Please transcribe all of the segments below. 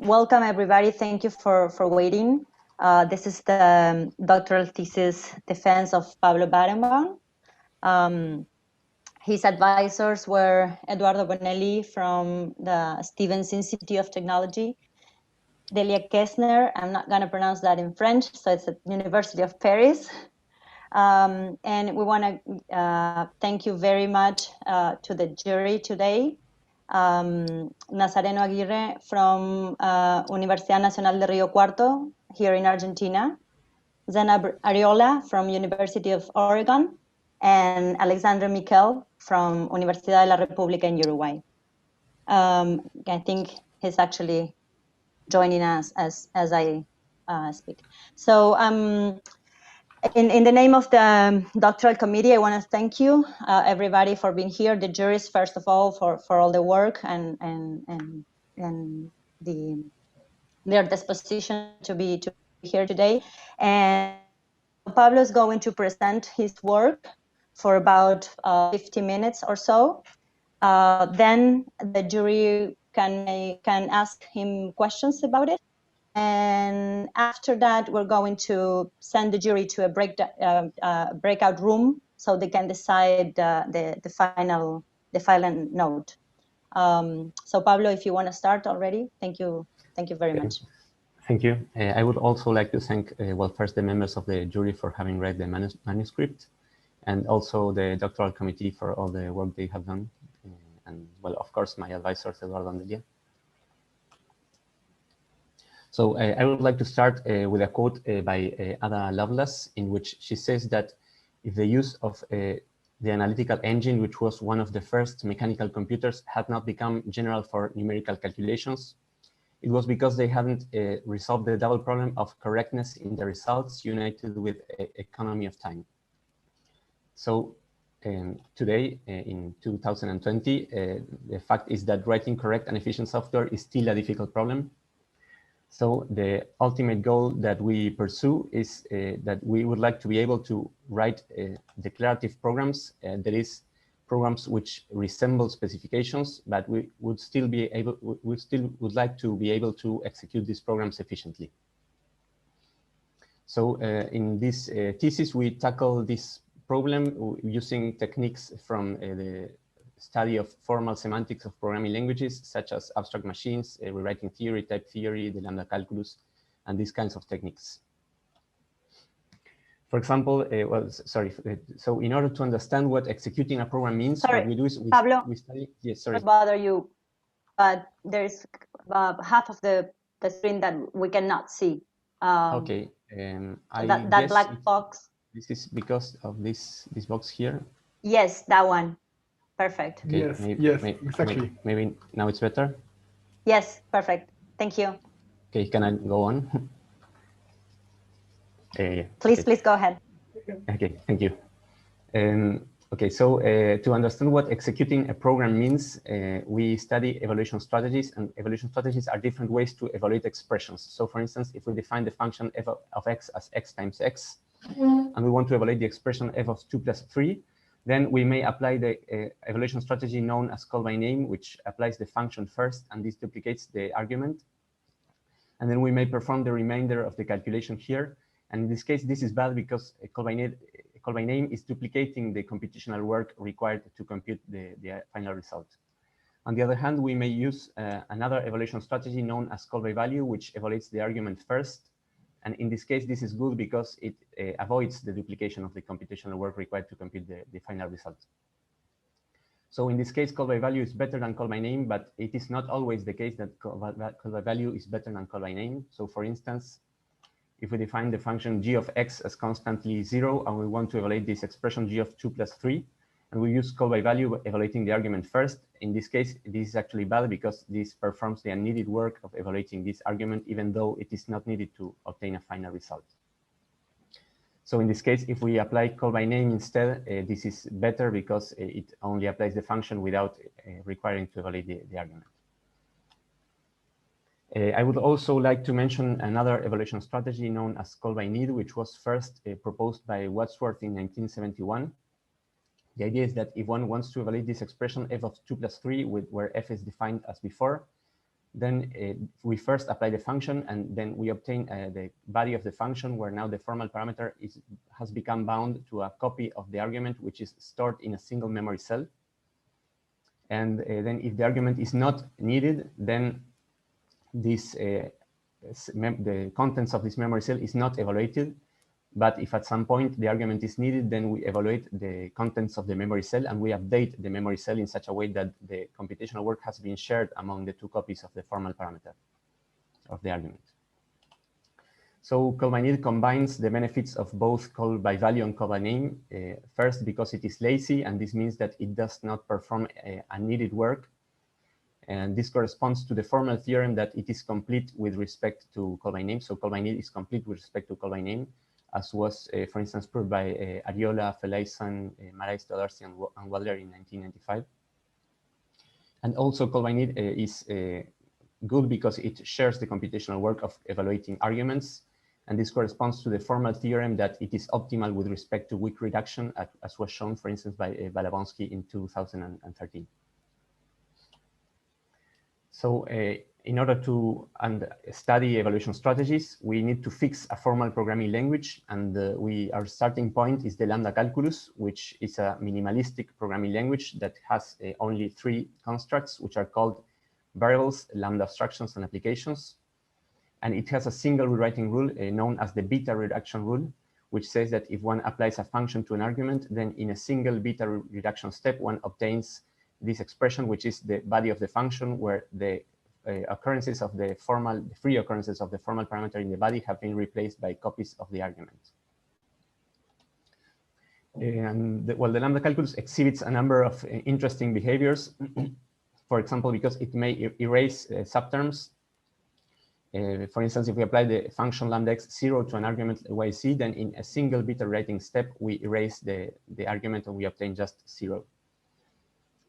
Welcome, everybody. Thank you for waiting. This is the doctoral thesis defense of Pablo Barenbaum. His advisors were Eduardo Bonelli from the Stevens Institute of Technology, Delia Kesner, I'm not going to pronounce that in French, so it's at University of Paris. And we want to thank you very much to the jury today. Nazareno Aguirre from Universidad Nacional de Rio Cuarto here in Argentina, Zena Ariola from University of Oregon, and Alexandre Miquel from Universidad de la República in Uruguay. I think he's actually joining us as I speak. So in the name of the doctoral committee, I want to thank you, everybody, for being here. The juries, first of all, for all the work and their disposition to be here today. And Pablo is going to present his work for about 50 minutes or so. Then the jury can ask him questions about it. And after that, we're going to send the jury to a breakout room so they can decide the final note. So Pablo, if you want to start already, thank you very much. Thank you. I would also like to thank, well, first the members of the jury for having read the manuscript, and also the doctoral committee for all the work they have done. And, well, of course, my advisors, Eduardo and Delia. So I would like to start with a quote by Ada Lovelace, in which she says that if the use of the analytical engine, which was one of the first mechanical computers, had not become general for numerical calculations, it was because they hadn't resolved the double problem of correctness in the results united with economy of time. So today, in 2020, the fact is that writing correct and efficient software is still a difficult problem. So the ultimate goal that we pursue is that we would like to be able to write declarative programs, that is, programs which resemble specifications, but we would still would like to be able to execute these programs efficiently. So in this thesis, we tackle this problem using techniques from the study of formal semantics of programming languages, such as abstract machines, rewriting theory, type theory, the Lambda Calculus, and these kinds of techniques. For example, so in order to understand what executing a program means, what we do is we study. Yes, sorry. Sorry to bother you, but there's half of the screen that we cannot see. Okay. That black box. This is because of this box here. Yes, that one. Perfect. Okay, yes, exactly. Maybe now it's better. Yes, perfect. Thank you. Okay, can I go on? Please go ahead. Okay, thank you. Okay, so to understand what executing a program means, we study evaluation strategies, and evaluation strategies are different ways to evaluate expressions. So for instance, if we define the function f of x as x times x, and we want to evaluate the expression f of 2 plus 3, then we may apply the evaluation strategy known as call by name, which applies the function first, and this duplicates the argument. And then we may perform the remainder of the calculation here. And in this case, this is bad because a call by name is duplicating the computational work required to compute the final result. On the other hand, we may use another evaluation strategy known as call by value, which evaluates the argument first. And in this case, this is good because it avoids the duplication of the computational work required to compute the final result. So in this case, call by value is better than call by name, but it is not always the case that call by value is better than call by name. So for instance, if we define the function g of x as constantly 0, and we want to evaluate this expression g of 2 plus 3, and we use call by value evaluating the argument first, in this case, this is actually bad because this performs the unneeded work of evaluating this argument, even though it is not needed to obtain a final result. So in this case, if we apply call by name instead, this is better because it only applies the function without requiring to evaluate the argument. I would also like to mention another evaluation strategy known as call by need, which was first proposed by Wadsworth in 1971. The idea is that if one wants to evaluate this expression f of 2 plus 3, where f is defined as before, Then we first apply the function, and then we obtain the body of the function, where now the formal parameter has become bound to a copy of the argument, which is stored in a single memory cell. And then if the argument is not needed, then this the contents of this memory cell is not evaluated. But if at some point the argument is needed, then we evaluate the contents of the memory cell, and we update the memory cell in such a way that the computational work has been shared among the two copies of the formal parameter of the argument. So call by need combines the benefits of both call by value and call by name. First, because it is lazy, and this means that it does not perform unneeded work. And this corresponds to the formal theorem that it is complete with respect to call by name. So call by need is complete with respect to call by name, as was, for instance, proved by Ariola, Feleisan, Marais, Stodarski, and Wadler in 1995. And also call by need is good because it shares the computational work of evaluating arguments. And this corresponds to the formal theorem that it is optimal with respect to weak reduction, as was shown, for instance, by Balabonsky in 2013. So in order to study evaluation strategies, we need to fix a formal programming language. And our starting point is the Lambda Calculus, which is a minimalistic programming language that has only 3 constructs, which are called variables, lambda abstractions, and applications. And it has a single rewriting rule known as the beta reduction rule, which says that if one applies a function to an argument, then in a single beta reduction step, one obtains this expression, which is the body of the function, where the occurrences of the free occurrences of the formal parameter in the body have been replaced by copies of the argument. And the Lambda calculus exhibits a number of interesting behaviors. For example, because it may erase subterms. For instance, if we apply the function lambda x0 to an argument yc, then in a single beta writing step, we erase the argument and we obtain just 0.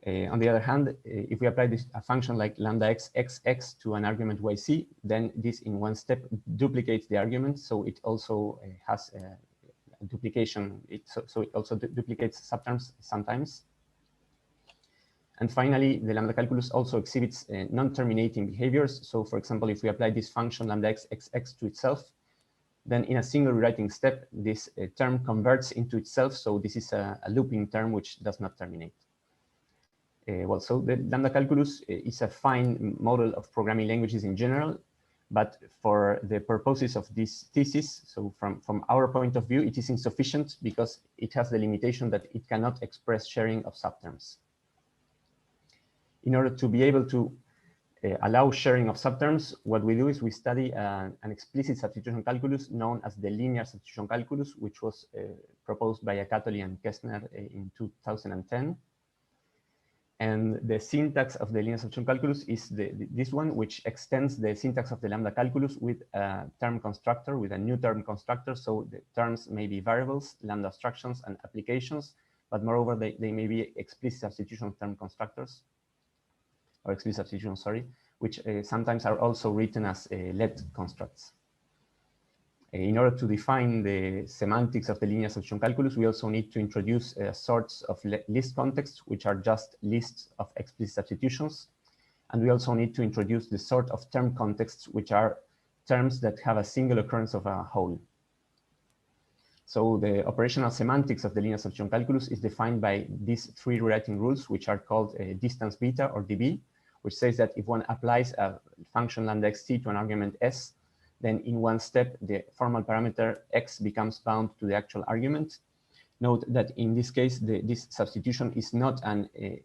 On the other hand, if we apply a function like lambda xx to an argument yc, then this in one step duplicates the argument. So it also has a duplication. So it also duplicates subterms sometimes. And finally, the lambda calculus also exhibits non-terminating behaviors. So for example, if we apply this function lambda xx to itself, then in a single rewriting step, this term converts into itself. So this is a looping term which does not terminate. Well, so the lambda calculus is a fine model of programming languages in general, but for the purposes of this thesis, so from our point of view, it is insufficient because it has the limitation that it cannot express sharing of subterms. In order to be able to allow sharing of subterms, what we do is we study an explicit substitution calculus known as the linear substitution calculus, which was proposed by Akatoli and Kesner in 2010. And the syntax of the linear substitution calculus is this one, which extends the syntax of the lambda calculus with a term constructor, with a new term constructor. So the terms may be variables, lambda abstractions, and applications, but moreover, they may be explicit substitution term constructors, or explicit substitution, sorry, which sometimes are also written as let constructs. In order to define the semantics of the linear substitution calculus, we also need to introduce sorts of list contexts, which are just lists of explicit substitutions. And we also need to introduce the sort of term contexts, which are terms that have a single occurrence of a whole. So the operational semantics of the linear substitution calculus is defined by these 3 rewriting rules, which are called distance beta, or db, which says that if one applies a function lambda xt to an argument s, then in one step, the formal parameter x becomes bound to the actual argument. Note that in this case, this substitution is not a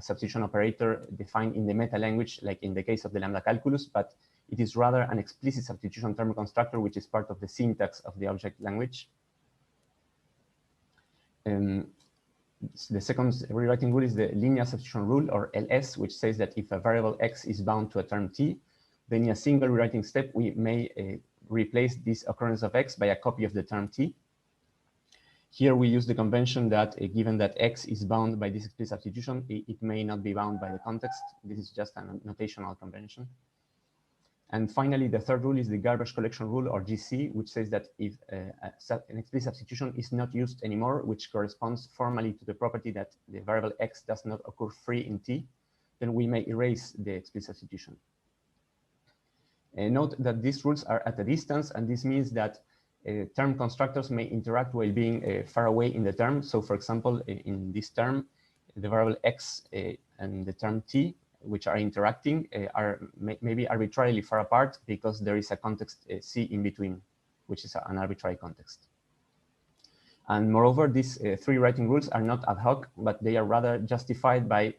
substitution operator defined in the meta language, like in the case of the lambda calculus, but it is rather an explicit substitution term constructor, which is part of the syntax of the object language. The second rewriting rule is the linear substitution rule, or ls, which says that if a variable x is bound to a term t, then in a single rewriting step, we may replace this occurrence of x by a copy of the term t. Here we use the convention that given that x is bound by this explicit substitution, it may not be bound by the context. This is just a notational convention. And finally, the third rule is the garbage collection rule, or GC, which says that if an explicit substitution is not used anymore, which corresponds formally to the property that the variable x does not occur free in t, then we may erase the explicit substitution. Note that these rules are at a distance, and this means that term constructors may interact while being far away in the term. So for example, in this term, the variable x and the term t, which are interacting, are maybe arbitrarily far apart because there is a context c in between, which is an arbitrary context. And moreover, these three writing rules are not ad hoc, but they are rather justified by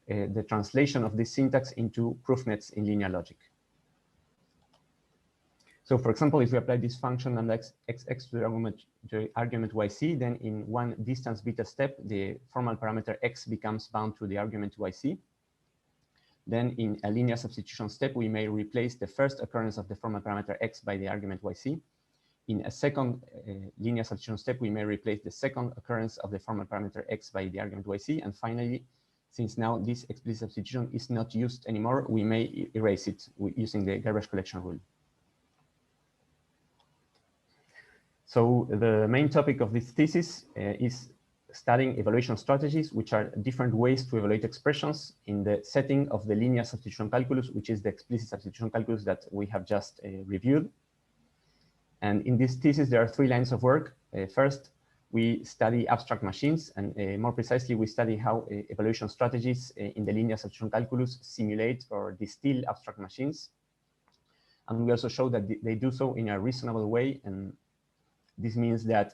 the translation of this syntax into proof nets in linear logic. So for example, if we apply this function lambda x to the argument yc, then in one distance beta step, the formal parameter x becomes bound to the argument yc. Then in a linear substitution step, we may replace the first occurrence of the formal parameter x by the argument yc. In a second linear substitution step, we may replace the second occurrence of the formal parameter x by the argument yc. And finally, since now this explicit substitution is not used anymore, we may erase it using the garbage collection rule. So the main topic of this thesis is studying evaluation strategies, which are different ways to evaluate expressions in the setting of the linear substitution calculus, which is the explicit substitution calculus that we have just reviewed. And in this thesis, there are three lines of work. First, we study abstract machines, and more precisely, we study how evaluation strategies in the linear substitution calculus simulate or distill abstract machines. And we also show that they do so in a reasonable way. And this means that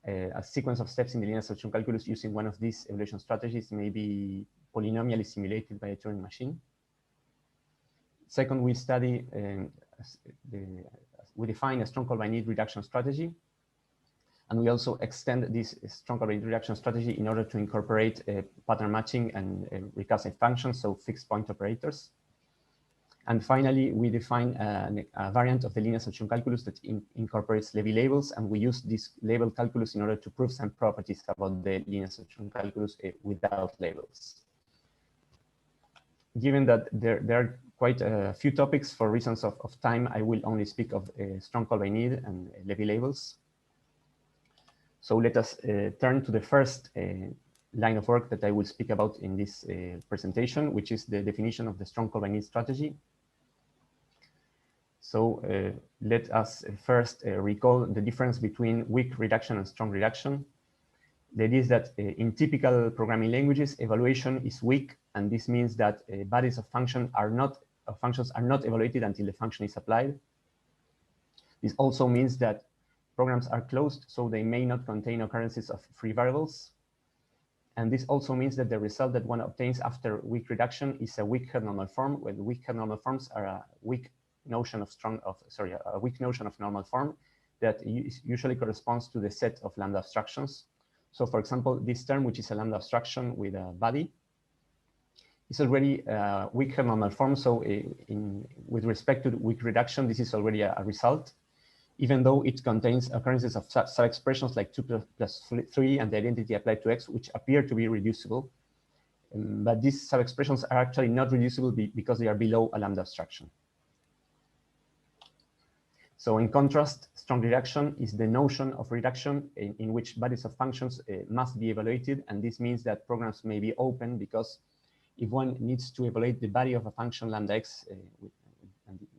a sequence of steps in the linear substitution calculus using one of these evaluation strategies may be polynomially simulated by a Turing machine. Second, we study we define a strong call by need reduction strategy, and we also extend this strong call by need reduction strategy in order to incorporate pattern matching and recursive functions, so fixed point operators. And finally, we define a variant of the linear substitution calculus that incorporates Levy labels, and we use this label calculus in order to prove some properties about the linear substitution calculus without labels. Given that there are quite a few topics, for reasons of time, I will only speak of strong call by need and Levy labels. So let us turn to the first line of work that I will speak about in this presentation, which is the definition of the strong call by need strategy. So let us first recall the difference between weak reduction and strong reduction. The idea is that in typical programming languages, evaluation is weak, and this means that bodies of functions are not evaluated until the function is applied. This also means that programs are closed, so they may not contain occurrences of free variables. And this also means that the result that one obtains after weak reduction is a weak head normal form, where the weak head normal forms are a weak notion of normal form that usually corresponds to the set of lambda abstractions. So for example, this term, which is a lambda abstraction with a body, is already a weak head normal form. So with respect to the weak reduction, this is already a result, even though it contains occurrences of sub-expressions like 2 plus 3 and the identity applied to x, which appear to be reducible. But these sub-expressions are actually not reducible because they are below a lambda abstraction. So in contrast, strong reduction is the notion of reduction in which bodies of functions must be evaluated. And this means that programs may be open because if one needs to evaluate the body of a function lambda x with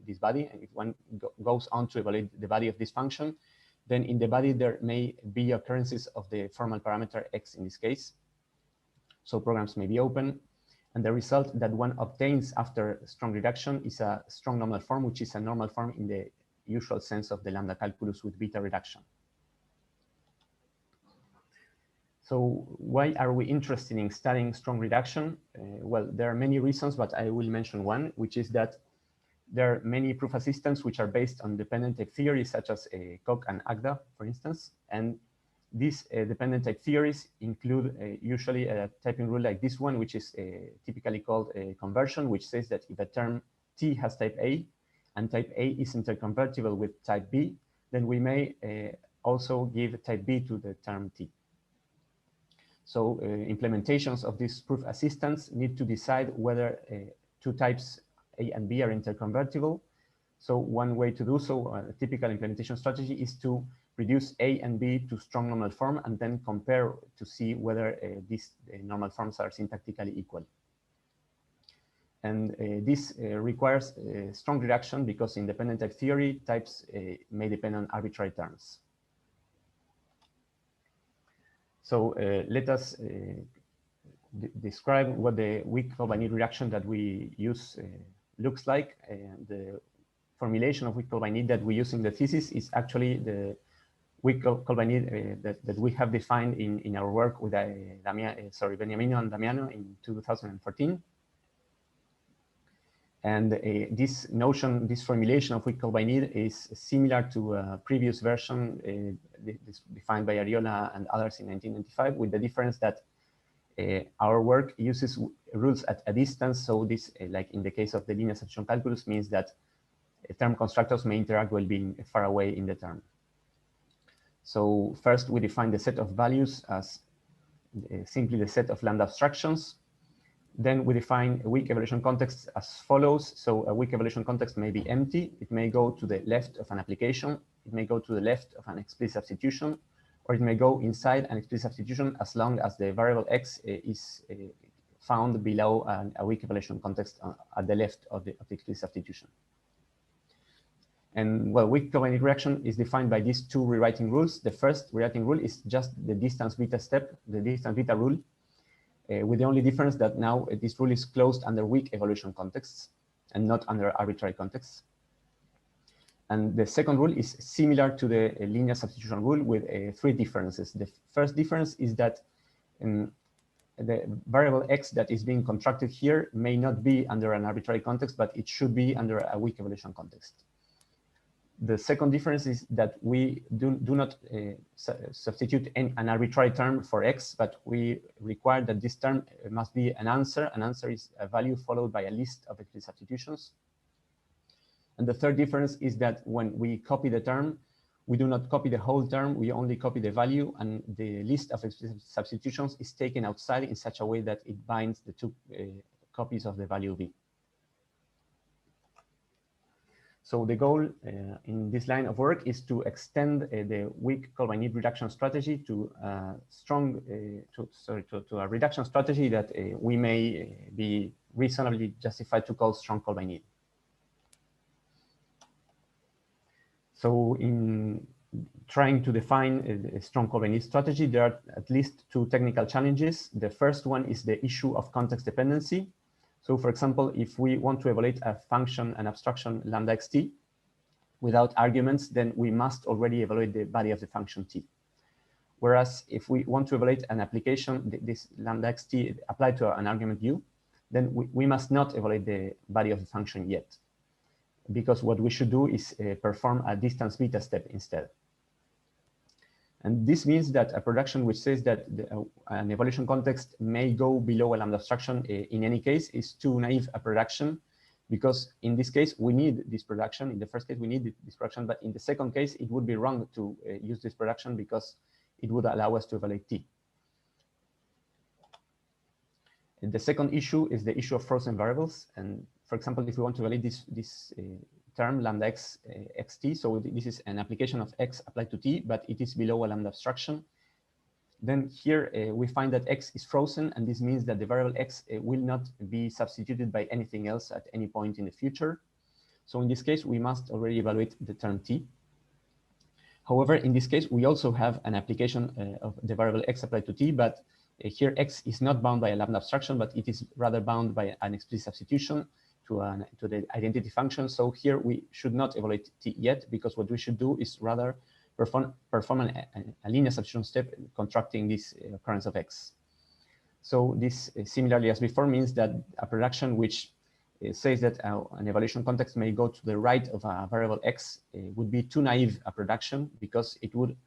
this body, and if one goes on to evaluate the body of this function, then in the body there may be occurrences of the formal parameter x in this case. So programs may be open. And the result that one obtains after strong reduction is a strong normal form, which is a normal form in the usual sense of the lambda calculus with beta reduction. So why are we interested in studying strong reduction? Well, there are many reasons, but I will mention one, which is that there are many proof assistants which are based on dependent type theories, such as Koch and Agda, for instance. And these dependent type theories include usually a typing rule like this one, which is typically called a conversion, which says that if a term T has type A, and type A is interconvertible with type B, then we may also give type B to the term T. So implementations of these proof assistants need to decide whether two types A and B are interconvertible. So one way to do so, a typical implementation strategy, is to reduce A and B to strong normal form and then compare to see whether these normal forms are syntactically equal. And this requires strong reduction because in dependent type theory, types may depend on arbitrary terms. So let us describe what the weak call-by-need reduction that we use looks like. The formulation of weak call-by-need that we use in the thesis is actually the weak call-by-need that we have defined in our work with Beniamino and Damiano in 2014. And this notion, this formulation of weak call-by-need is similar to a previous version defined by Ariola and others in 1995, with the difference that our work uses rules at a distance. So this, like in the case of the linear substitution calculus, means that term constructors may interact while being far away in the term. So first, we define the set of values as simply the set of lambda abstractions. Then we define a weak evaluation context as follows. So a weak evaluation context may be empty. It may go to the left of an application. It may go to the left of an explicit substitution, or it may go inside an explicit substitution as long as the variable x is found below a weak evaluation context at the left of the explicit substitution. And well, weak call-by-need reduction is defined by these two rewriting rules. The first rewriting rule is just the distance beta step, the distance beta rule, with the only difference that now this rule is closed under weak evaluation contexts and not under arbitrary contexts. And the second rule is similar to the linear substitution rule with three differences. The first difference is that the variable x that is being constructed here may not be under an arbitrary context, but it should be under a weak evaluation context. The second difference is that we do not substitute an arbitrary term for x, but we require that this term must be an answer. An answer is a value followed by a list of explicit substitutions. And the third difference is that when we copy the term, we do not copy the whole term, we only copy the value, and the list of explicit substitutions is taken outside in such a way that it binds the two copies of the value v. So the goal in this line of work is to extend the weak call-by-need reduction strategy to a reduction strategy that we may be reasonably justified to call strong call-by-need. So in trying to define a strong call-by-need strategy, there are at least two technical challenges. The first one is the issue of context dependency. So for example, if we want to evaluate a function, an abstraction lambda xt without arguments, then we must already evaluate the body of the function t. Whereas if we want to evaluate an application, this lambda xt applied to an argument u, then we must not evaluate the body of the function yet, because what we should do is perform a distance beta step instead. And this means that a production which says that an evaluation context may go below a lambda abstraction in any case is too naive a production, because in this case, we need this production. In the first case, we need this production, but in the second case, it would be wrong to use this production because it would allow us to evaluate t. And the second issue is the issue of frozen variables. And for example, if we want to evaluate this term lambda x xt, so this is an application of x applied to t, but it is below a lambda abstraction, then here we find that x is frozen, and this means that the variable x will not be substituted by anything else at any point in the future. So in this case, we must already evaluate the term t. However, in this case, we also have an application of the variable x applied to t, but here x is not bound by a lambda abstraction, but it is rather bound by an explicit substitution to the identity function. So here we should not evaluate t yet, because what we should do is rather perform a linear substitution step constructing this occurrence of x. So this, similarly as before, means that a production which says that an evaluation context may go to the right of a variable x would be too naive a production, because it would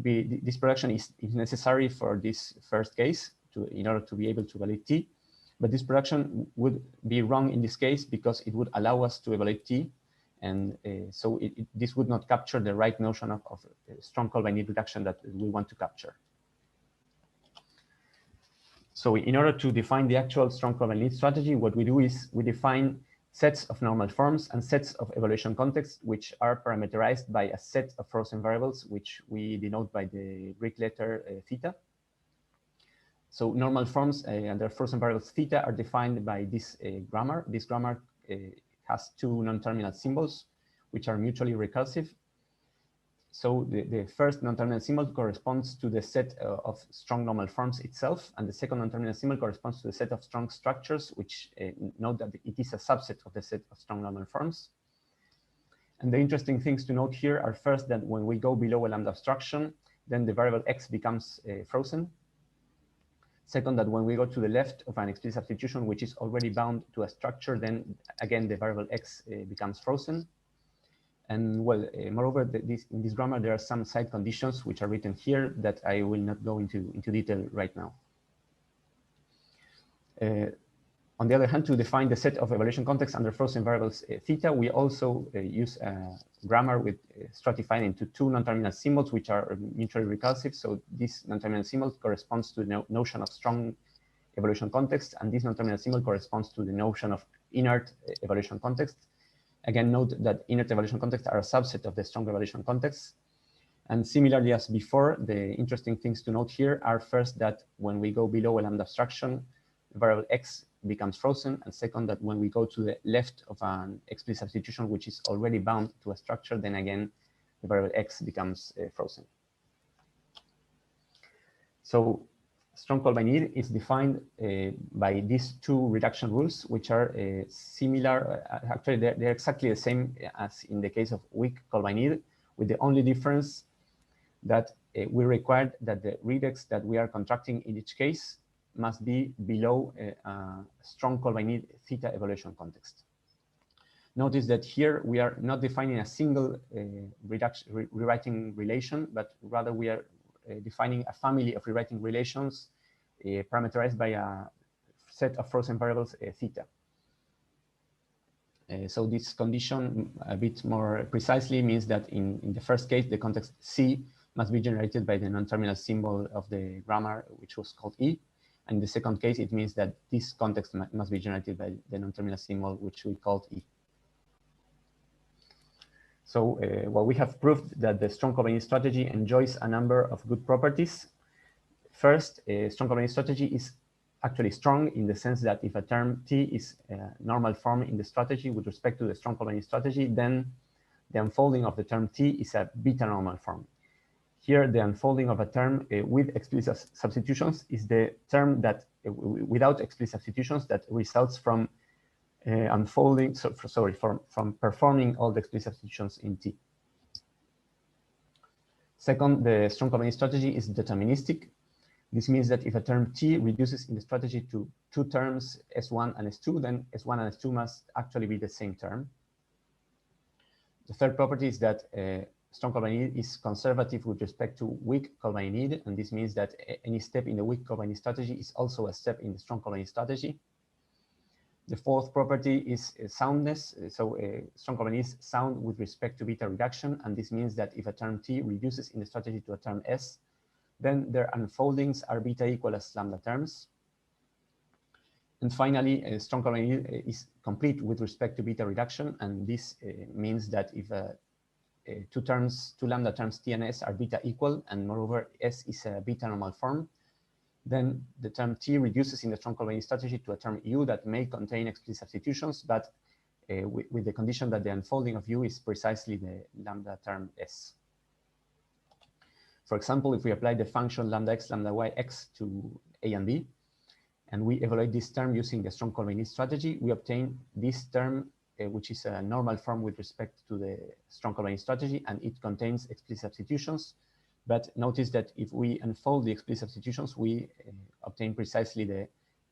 be, this production is necessary for this first case in order to be able to evaluate t. But this production would be wrong in this case because it would allow us to evaluate t. And so this would not capture the right notion of strong call-by-need reduction that we want to capture. So in order to define the actual strong call-by-need strategy, what we do is we define sets of normal forms and sets of evaluation contexts, which are parameterized by a set of frozen variables, which we denote by the Greek letter theta. So normal forms and their frozen variables theta are defined by this grammar. This grammar has two non-terminal symbols, which are mutually recursive. So the first non-terminal symbol corresponds to the set of strong normal forms itself, and the second non-terminal symbol corresponds to the set of strong structures, which note that it is a subset of the set of strong normal forms. And the interesting things to note here are first that when we go below a lambda abstraction, then the variable x becomes frozen. Second, that when we go to the left of an explicit substitution, which is already bound to a structure, then again, the variable x becomes frozen. And well, moreover, in this grammar, there are some side conditions which are written here that I will not go into detail right now. On the other hand, to define the set of evaluation contexts under frozen variables theta, we also use a grammar with stratified into two non-terminal symbols, which are mutually recursive. So this non-terminal symbol corresponds to the notion of strong evaluation context, and this non-terminal symbol corresponds to the notion of inert evaluation context. Again, note that inert evaluation contexts are a subset of the strong evaluation contexts. And similarly as before, the interesting things to note here are first that when we go below a lambda abstraction, the variable x becomes frozen, and second, that when we go to the left of an explicit substitution, which is already bound to a structure, then again, the variable x becomes frozen. So strong call by need is defined by these two reduction rules, which are similar. Actually, they're exactly the same as in the case of weak call by need, with the only difference that we required that the regex that we are constructing in each case must be below a strong call by need theta evaluation context. Notice that here we are not defining a single rewriting relation, but rather we are defining a family of rewriting relations parameterized by a set of frozen variables theta. So this condition, a bit more precisely, means that in the first case, the context C must be generated by the non-terminal symbol of the grammar, which was called E. And in the second case, it means that this context must be generated by the non-terminal symbol, which we called E. So well, we have proved that the strong call by need strategy enjoys a number of good properties. First, a strong call by need strategy is actually strong in the sense that if a term T is a normal form in the strategy with respect to the strong call by need strategy, then the unfolding of the term T is a beta normal form. Here, the unfolding of a term with explicit substitutions is the term that, without explicit substitutions, that results from unfolding, from performing all the explicit substitutions in T. Second, the strong call by need strategy is deterministic. This means that if a term T reduces in the strategy to two terms, S1 and S2, then S1 and S2 must actually be the same term. The third property is that strong call by need is conservative with respect to weak call by need, and this means that any step in the weak call by need strategy is also a step in the strong call by need strategy. The fourth property is soundness. So strong call by need is sound with respect to beta reduction, and this means that if a term T reduces in the strategy to a term S, then their unfoldings are beta equal as lambda terms. And finally, a strong call by need is complete with respect to beta reduction, and this means that if two lambda terms T and S are beta equal, and moreover S is a beta normal form, then the term T reduces in the strong call by need strategy to a term U that may contain explicit substitutions, but with the condition that the unfolding of U is precisely the lambda term S. For example, if we apply the function lambda x, lambda y, x to A and B, and we evaluate this term using the strong call by need strategy, we obtain this term, which is a normal form with respect to the strong call by need strategy, and it contains explicit substitutions. But notice that if we unfold the explicit substitutions, we obtain precisely the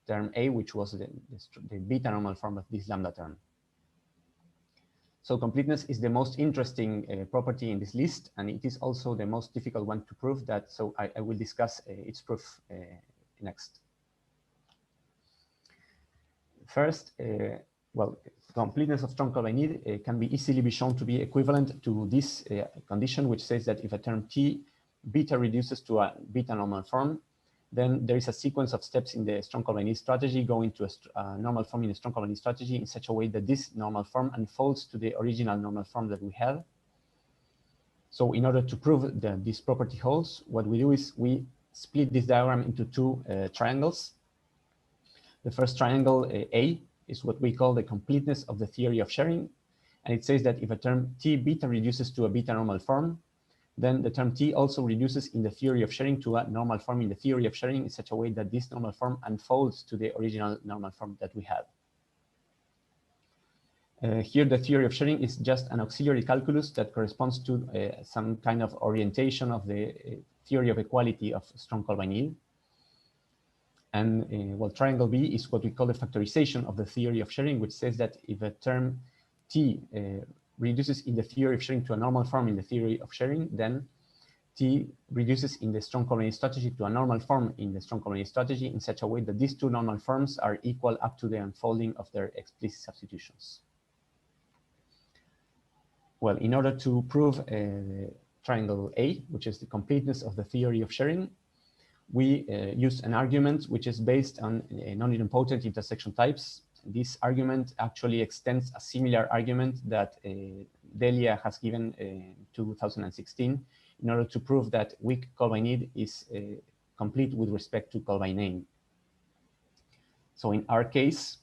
term A, which was the beta normal form of this lambda term. So completeness is the most interesting property in this list, and it is also the most difficult one to prove. That, so I will discuss its proof next. First, well, completeness of strong call by need can be easily shown to be equivalent to this condition, which says that if a term T beta reduces to a beta normal form, then there is a sequence of steps in the strong call by need strategy going to a normal form in the strong call by need strategy in such a way that this normal form unfolds to the original normal form that we have. So in order to prove that this property holds, what we do is we split this diagram into two triangles. The first triangle, A, is what we call the completeness of the theory of sharing. And it says that if a term T beta reduces to a beta normal form, then the term T also reduces in the theory of sharing to a normal form in the theory of sharing in such a way that this normal form unfolds to the original normal form that we had. Here, the theory of sharing is just an auxiliary calculus that corresponds to some kind of orientation of the theory of equality of Strong-Kolbein. And well, triangle B is what we call the factorization of the theory of sharing, which says that if a term T reduces in the theory of sharing to a normal form in the theory of sharing, then T reduces in the Strong-Kolbein strategy to a normal form in the Strong-Kolbein strategy in such a way that these two normal forms are equal up to the unfolding of their explicit substitutions. Well, in order to prove triangle A, which is the completeness of the theory of sharing, we use an argument which is based on non-idempotent intersection types. This argument actually extends a similar argument that Delia has given in 2016 in order to prove that weak Kolbein is complete with respect to Kolbein. So in our case,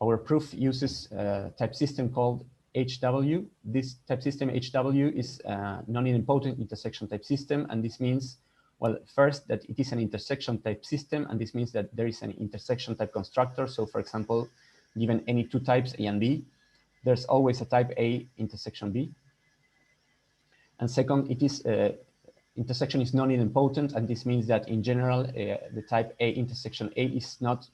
our proof uses a type system called HW. This type system HW is a non-idempotent intersection type system, and this means, well, first, that it is an intersection type system, and this means that there is an intersection type constructor. So for example, given any two types A and B, there's always a type A intersection B. And second, it is intersection is non-idempotent, and this means that in general, the type A intersection A is not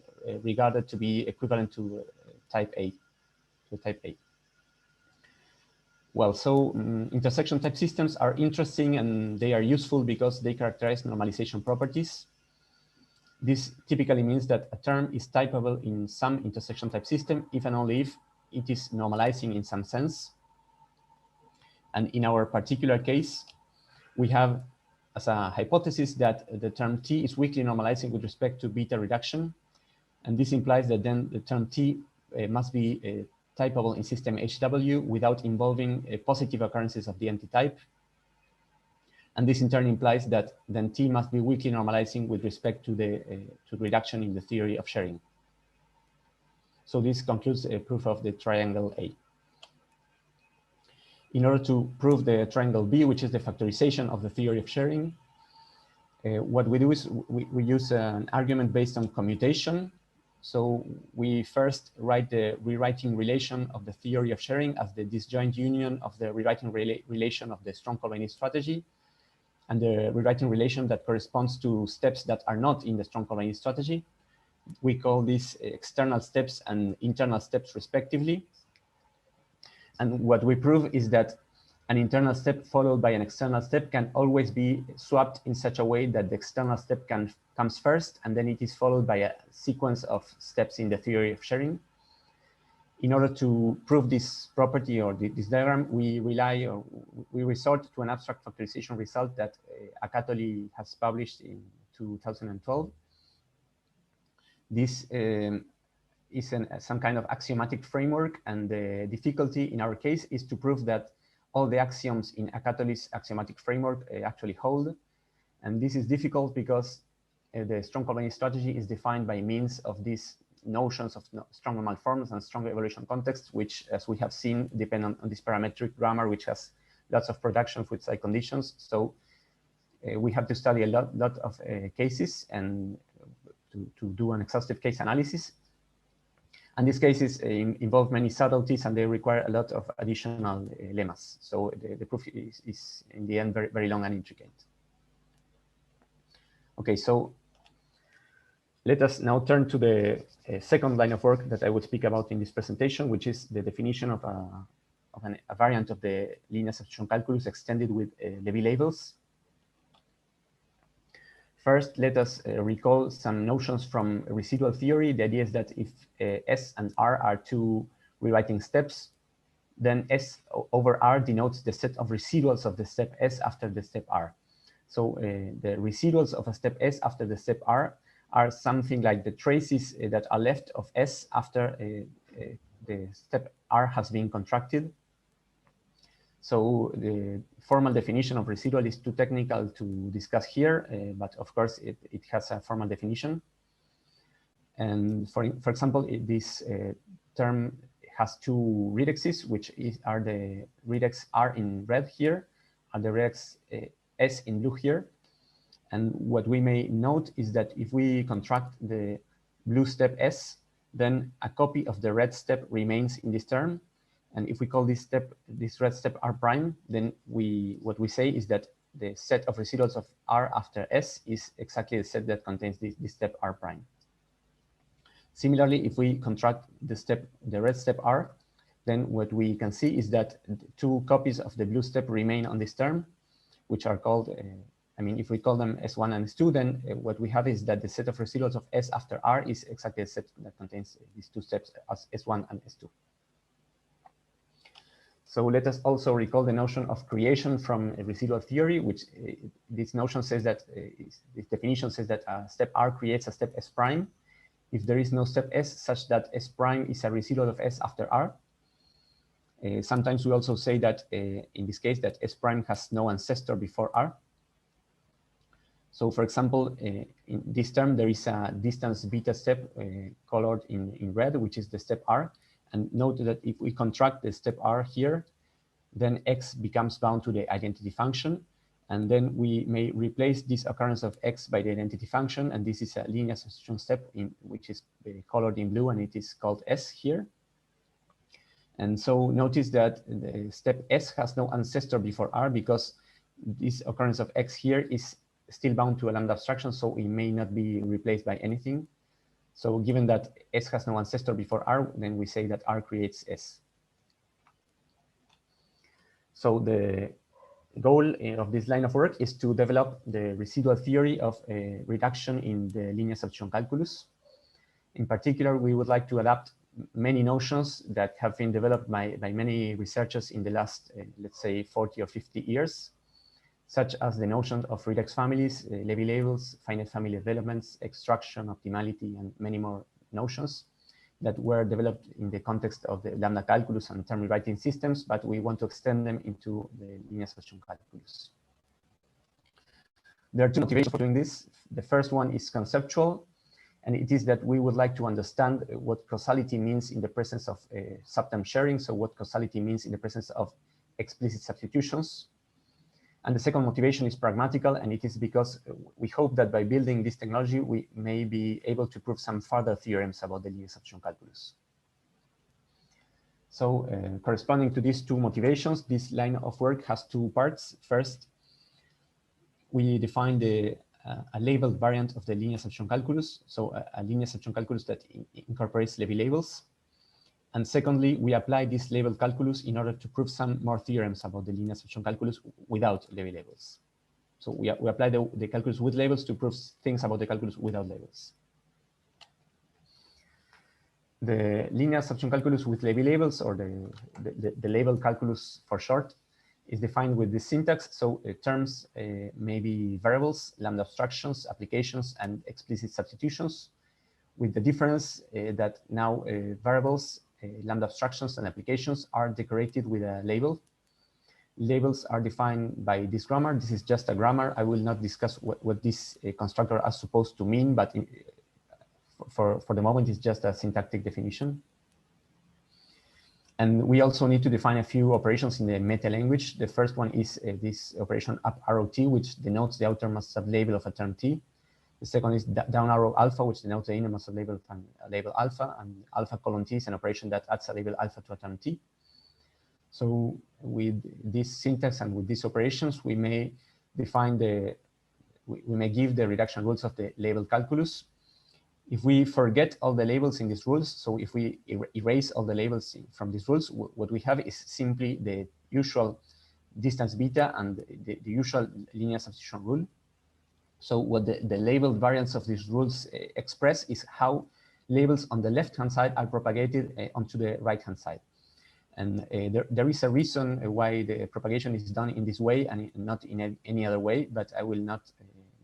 regarded to be equivalent to type A, Well, so intersection type systems are interesting and they are useful because they characterize normalization properties. This typically means that a term is typable in some intersection type system if and only if it is normalizing in some sense. And in our particular case, we have as a hypothesis that the term T is weakly normalizing with respect to beta reduction. And this implies that then the term T must be typable in system HW without involving positive occurrences of the antitype. And this in turn implies that then T must be weakly normalizing with respect to the reduction in the theory of sharing. So this concludes a proof of the triangle A. In order to prove the triangle B, which is the factorization of the theory of sharing, what we do is we use an argument based on commutation. So we first write the rewriting relation of the theory of sharing as the disjoint union of the rewriting relation of the Strong-Kolbein strategy and the rewriting relation that corresponds to steps that are not in the Strong-Kolbein strategy. We call these external steps and internal steps respectively. And what we prove is that an internal step followed by an external step can always be swapped in such a way that the external step comes first, and then it is followed by a sequence of steps in the theory of sharing. In order to prove this property or this diagram, we resort to an abstract factorization result that Akatoli has published in 2012. This is some kind of axiomatic framework, and the difficulty in our case is to prove that all the axioms in Akatoli's axiomatic framework actually hold. And this is difficult because the Strong-Kolbein strategy is defined by means of these notions of strong normal forms and strong evaluation contexts, which, as we have seen, depend on this parametric grammar, which has lots of productions with side conditions. So we have to study a lot of cases and to do an exhaustive case analysis. And these cases involve many subtleties and they require a lot of additional lemmas. So the proof is in the end very long and intricate. Okay, so let us now turn to the second line of work that I would speak about in this presentation, which is the definition of a variant of the linear substitution calculus extended with Levi labels. First, let us recall some notions from residual theory. The idea is that if S and R are two rewriting steps, then S over R denotes the set of residuals of the step S after the step R. So the residuals of a step S after the step R are something like the traces that are left of S after the step R has been contracted. So the formal definition of residual is too technical to discuss here, but of course it has a formal definition. And for example, this term has two redexes, which are the redex R in red here, and the redex S in blue here. And what we may note is that if we contract the blue step S, then a copy of the red step remains in this term. And if we call this red step R prime, then what we say is that the set of residuals of R after S is exactly the set that contains this step R prime. Similarly, if we contract the red step R, then what we can see is that two copies of the blue step remain on this term, which are called, if we call them S1 and S2, then what we have is that the set of residuals of S after R is exactly the set that contains these two steps as S1 and S2. So let us also recall the notion of creation from a residual theory, which this notion says that, this definition says that a step R creates a step S prime if there is no step S such that S prime is a residual of S after R. Sometimes we also say that in this case that S prime has no ancestor before R. So for example, in this term, there is a distance beta step colored in red, which is the step R. And note that if we contract the step R here, then X becomes bound to the identity function. And then we may replace this occurrence of X by the identity function. And this is a linear substitution step which is colored in blue, and it is called S here. And so notice that the step S has no ancestor before R because this occurrence of X here is still bound to a lambda abstraction, so it may not be replaced by anything. So given that S has no ancestor before R, then we say that R creates S. So the goal of this line of work is to develop the residual theory of a reduction in the linear substitution calculus. In particular, we would like to adapt many notions that have been developed by many researchers in the last, let's say, 40 or 50 years, such as the notion of redox families, Levy labels, finite family developments, extraction, optimality, and many more notions that were developed in the context of the Lambda Calculus and term rewriting systems, but we want to extend them into the linear substitution calculus. There are two motivations for doing this. The first one is conceptual, and it is that we would like to understand what causality means in the presence of subterm sharing, so what causality means in the presence of explicit substitutions. And the second motivation is pragmatical, and it is because we hope that by building this technology, we may be able to prove some further theorems about the linear substitution calculus. So corresponding to these two motivations, this line of work has two parts. First, we define a labeled variant of the linear substitution calculus, so a linear substitution calculus that incorporates Levy labels. And secondly, we apply this labeled calculus in order to prove some more theorems about the linear substitution calculus without Levy labels. So we apply the calculus with labels to prove things about the calculus without labels. The linear substitution calculus with Levy labels, or the labeled calculus for short, is defined with this syntax. So terms may be variables, lambda abstractions, applications, and explicit substitutions, with the difference that now variables, lambda abstractions, and applications are decorated with a label. Labels are defined by this grammar. This is just a grammar. I will not discuss what this constructor is supposed to mean, but for the moment, it's just a syntactic definition. And we also need to define a few operations in the meta language. The first one is this operation up arrow t, which denotes the outermost sublabel of a term t. The second is down arrow alpha, which denotes the innermost sublabel of a label alpha, and alpha colon t is an operation that adds a label alpha to a term t. So with this syntax and with these operations, we may define we may give the reduction rules of the label calculus. If we forget all the labels in these rules, so if we erase all the labels from these rules, what we have is simply the usual distance beta and the usual linear substitution rule. So what the labeled variants of these rules express is how labels on the left-hand side are propagated onto the right-hand side. And there is a reason why the propagation is done in this way and not in any other way, but I will not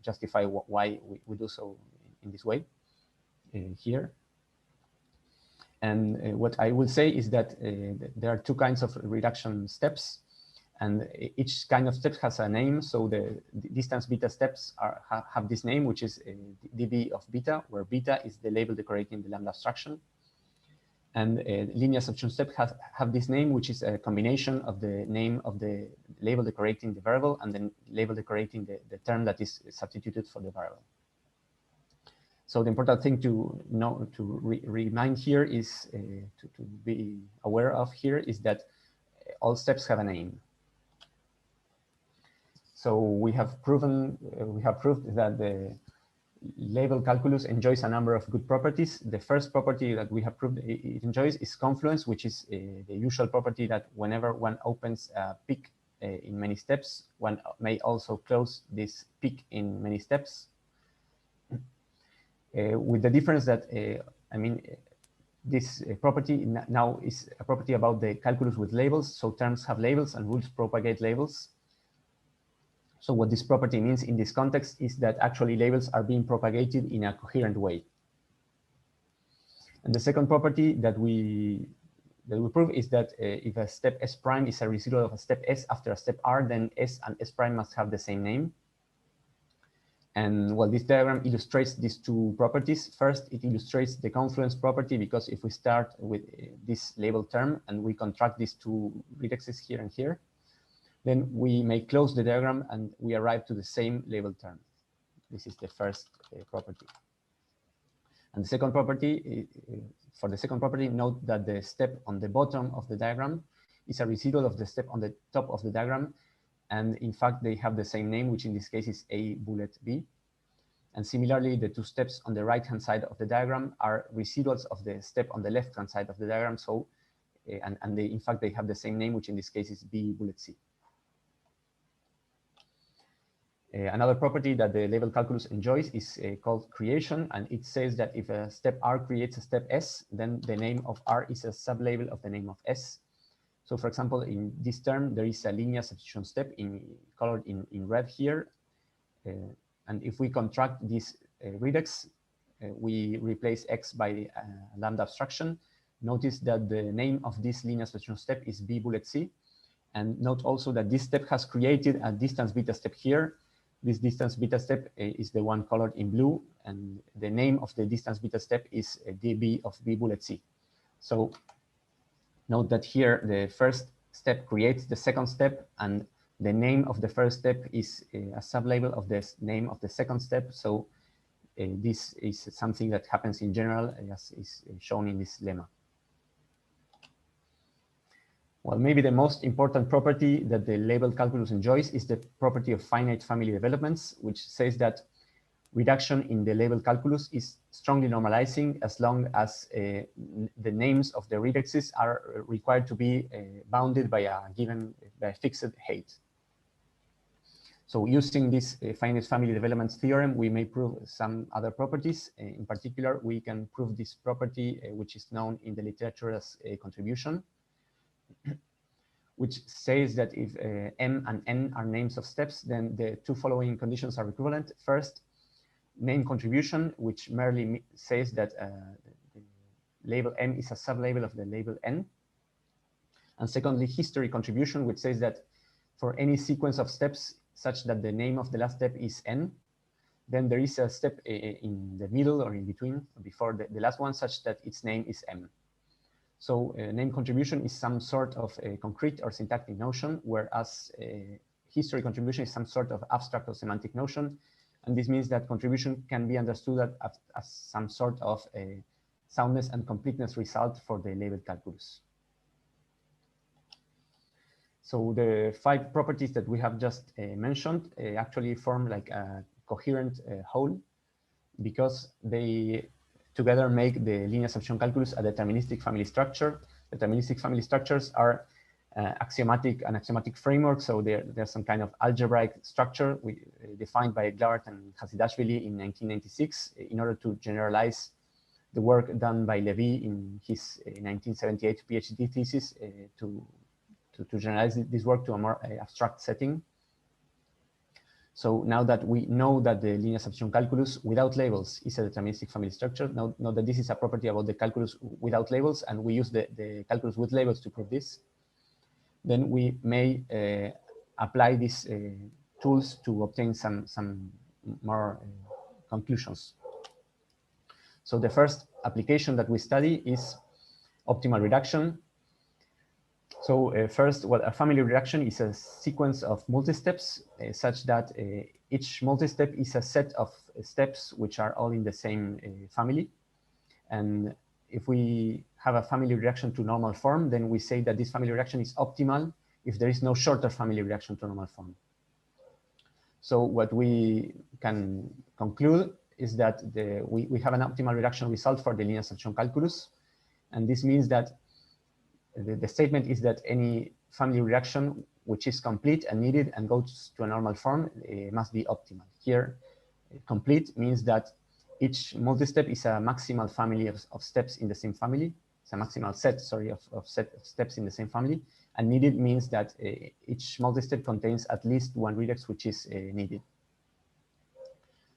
justify why we do so in this way here. And what I will say is that there are two kinds of reduction steps. And each kind of step has a name. So the distance beta steps have this name, which is dB of beta, where beta is the label decorating the lambda abstraction. And linear substitution steps have this name, which is a combination of the name of the label decorating the variable and then label decorating the term that is substituted for the variable. So the important thing to know, to remind here is, to be aware of here, is that all steps have a name. So we have proved that the label calculus enjoys a number of good properties. The first property that we have proved it enjoys is confluence, which is the usual property that whenever one opens a peak in many steps, one may also close this peak in many steps. With the difference that, this property now is a property about the calculus with labels. So terms have labels and rules propagate labels. So what this property means in this context is that actually labels are being propagated in a coherent way. And the second property that we prove is that if a step S prime is a residual of a step S after a step R, then S and S prime must have the same name. And well, this diagram illustrates these two properties. First, it illustrates the confluence property, because if we start with this label term and we contract these two redexes here and here, then we may close the diagram and we arrive to the same label term. This is the first property. And the second property, for the second property, note that the step on the bottom of the diagram is a residual of the step on the top of the diagram. And in fact, they have the same name, which in this case is A bullet B. And similarly, the two steps on the right-hand side of the diagram are residuals of the step on the left-hand side of the diagram. So, and they, in fact, they have the same name, which in this case is B bullet C. Another property that the label calculus enjoys is called creation, and it says that if a step R creates a step S, then the name of R is a sublabel of the name of S. So for example, in this term, there is a linear substitution step colored in red here. And if we contract this redex, we replace X by lambda abstraction. Notice that the name of this linear substitution step is B bullet C. And note also that this step has created a distance beta step here. This distance beta step is the one colored in blue, and the name of the distance beta step is dB of B bullet C. So note that here the first step creates the second step, and the name of the first step is a sublabel of the name of the second step. So this is something that happens in general, as is shown in this lemma. Well, maybe the most important property that the label calculus enjoys is the property of finite family developments, which says that reduction in the label calculus is strongly normalizing as long as the names of the redexes are required to be bounded by a fixed height. So using this finite family developments theorem, we may prove some other properties. In particular, we can prove this property, which is known in the literature as contribution, which says that if M and N are names of steps, then the two following conditions are equivalent. First, name contribution, which merely says that the label M is a sublabel of the label N. And secondly, history contribution, which says that for any sequence of steps such that the name of the last step is N, then there is a step in the middle or in between, before the last one, such that its name is M. So name contribution is some sort of a concrete or syntactic notion, whereas history contribution is some sort of abstract or semantic notion. And this means that contribution can be understood as some sort of a soundness and completeness result for the label calculus. So the 5 properties that we have just mentioned actually form like a coherent whole, because they together make the linear substitution calculus a deterministic family structure. Deterministic family structures are an axiomatic framework. So there's some kind of algebraic structure defined by Glart and Hasidashvili in 1996 in order to generalize the work done by Levy in his 1978 PhD thesis to generalize this work to a more abstract setting. So now that we know that the linear substitution calculus without labels is a deterministic family structure, know that this is a property about the calculus without labels, and we use the calculus with labels to prove this. then we may apply these tools to obtain some more conclusions. So the first application that we study is optimal reduction. So first, well, a family reduction is a sequence of multi-steps such that each multi-step is a set of steps which are all in the same family. And if we have a family reduction to normal form, then we say that this family reduction is optimal if there is no shorter family reduction to normal form. So what we can conclude is that we have an optimal reduction result for the linear substitution calculus. And this means that the statement is that any family reduction which is complete and needed and goes to a normal form must be optimal. Here, complete means that each multi-step is a maximal family of steps in the same family. It's a maximal set, sorry, of steps in the same family. And needed means that each multi-step contains at least one redox which is needed.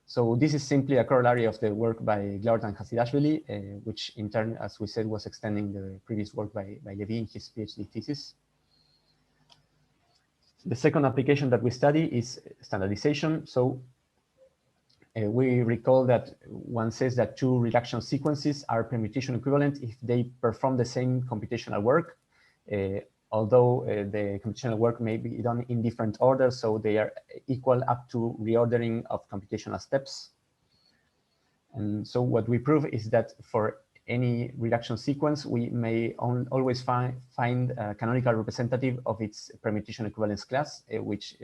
So this is simply a corollary of the work by Glaurt and Hasidashvili, which in turn, as we said, was extending the previous work by Levy in his PhD thesis. The second application that we study is standardization. So we recall that one says that two reduction sequences are permutation equivalent if they perform the same computational work, although the computational work may be done in different orders, so they are equal up to reordering of computational steps. And so what we prove is that for any reduction sequence, we may always find a canonical representative of its permutation equivalence class, which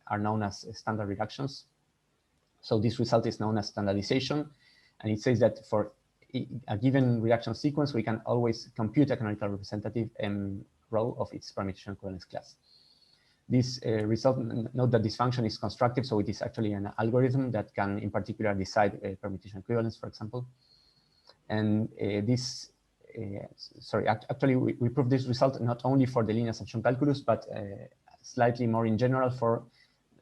are known as standard reductions. So this result is known as standardization. And it says that for a given reduction sequence, we can always compute a canonical representative row of its permutation equivalence class. This result, note that this function is constructive, so it is actually an algorithm that can in particular decide permutation equivalence, for example. And actually we prove this result not only for the linear substitution calculus, but slightly more in general for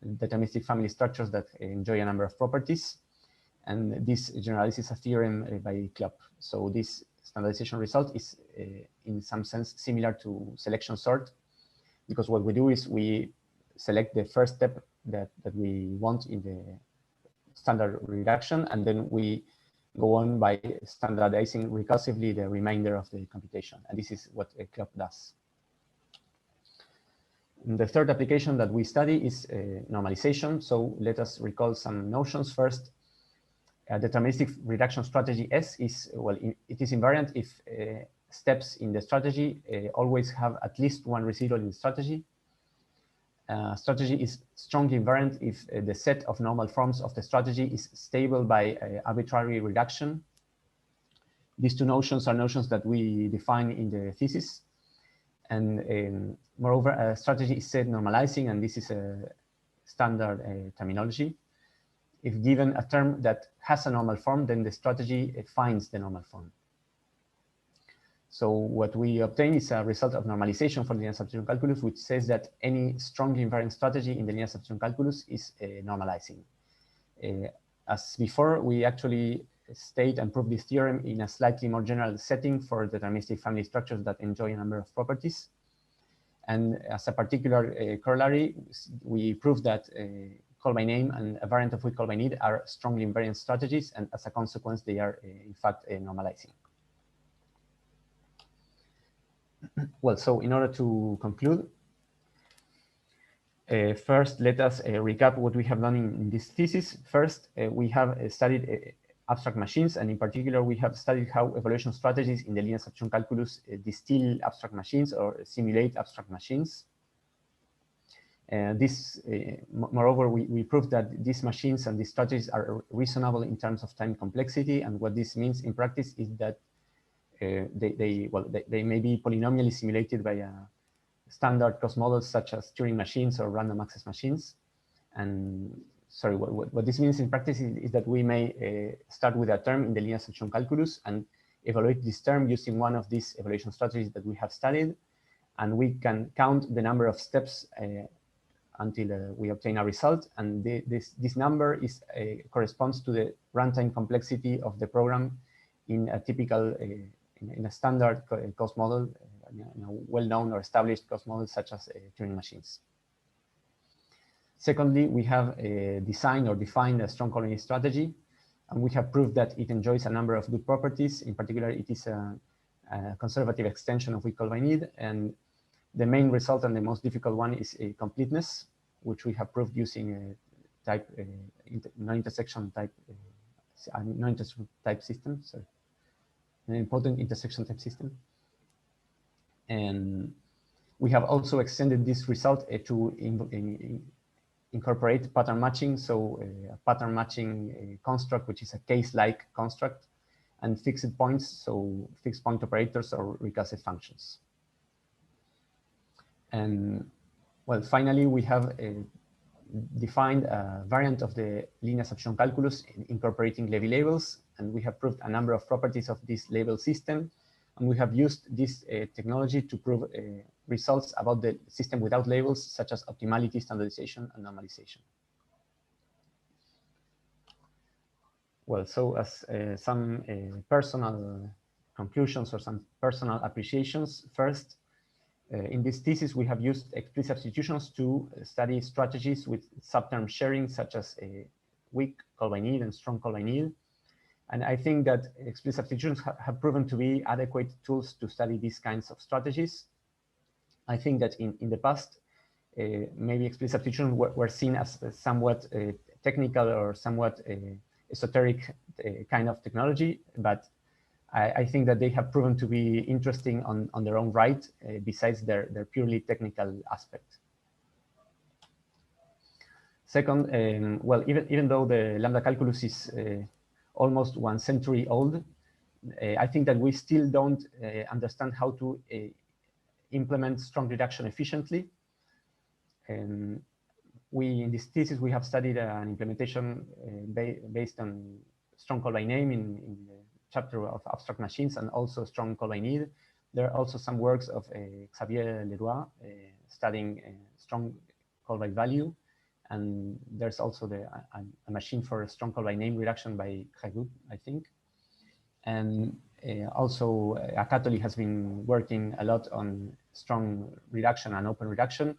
deterministic family structures that enjoy a number of properties. And this generalizes a theorem by Klopp. So this standardization result is in some sense similar to selection sort, because what we do is we select the first step that we want in the standard reduction, and then we go on by standardizing recursively the remainder of the computation. And this is what Klopp does. And the third application that we study is normalization. So let us recall some notions first. A deterministic reduction strategy S is, well, it is invariant if steps in the strategy always have at least one residual in the strategy. Strategy is strongly invariant if the set of normal forms of the strategy is stable by arbitrary reduction. These two notions are notions that we define in the thesis. And moreover, a strategy is said normalizing, and this is a standard terminology. If given a term that has a normal form, then the strategy finds the normal form. So what we obtain is a result of normalization for the linear substitution calculus, which says that any strongly invariant strategy in the linear substitution calculus is normalizing. As before, we actually state and prove this theorem in a slightly more general setting for deterministic family structures that enjoy a number of properties. And as a particular corollary, we prove that call by name and a variant of we call by need are strongly invariant strategies, and as a consequence, they are in fact normalizing. Well, so in order to conclude, first, let us recap what we have done in this thesis. First, we have studied abstract machines, and in particular, we have studied how evaluation strategies in the linear substitution calculus distill abstract machines or simulate abstract machines. Moreover, we proved that these machines and these strategies are reasonable in terms of time complexity, and what this means in practice is that they may be polynomially simulated by standard cost models such as Turing machines or random access machines. And sorry, what this means in practice is that we may start with a term in the linear substitution calculus and evaluate this term using one of these evaluation strategies that we have studied, and we can count the number of steps until we obtain a result, and this number is corresponds to the runtime complexity of the program in a typical in a standard cost model well-known or established cost models such as Turing machines. Secondly, we have designed or defined a strong colony strategy, and we have proved that it enjoys a number of good properties. In particular, it is a conservative extension of weak call by need, and the main result and the most difficult one is a completeness, which we have proved using a type non-intersection type system, sorry, an important intersection type system. And we have also extended this result to incorporate pattern matching. So a pattern matching construct, which is a case-like construct, and fixed points, so fixed point operators or recursive functions. And well, finally, we have defined a variant of the linear substitution calculus incorporating Levy labels, and we have proved a number of properties of this label system, and we have used this technology to prove results about the system without labels, such as optimality, standardization, and normalization. Well, so as some personal conclusions or some personal appreciations, first, in this thesis, we have used explicit substitutions to study strategies with subterm sharing, such as weak call by need and strong call by need. And I think that explicit substitutions have proven to be adequate tools to study these kinds of strategies. I think that in the past, maybe explicit substitutions were seen as somewhat technical or somewhat esoteric kind of technology, but I think that they have proven to be interesting on their own right, besides their purely technical aspect. Second, well, even though the Lambda calculus is almost 1 century old, I think that we still don't understand how to implement strong reduction efficiently. And in this thesis, we have studied an implementation based on strong call by name in the chapter of abstract machines, and also strong call by need. There are also some works of Xavier Leroy studying strong call by value. And there's also a machine for a strong call by name reduction by Hagood, I think. And also Akatoli has been working a lot on strong reduction and open reduction.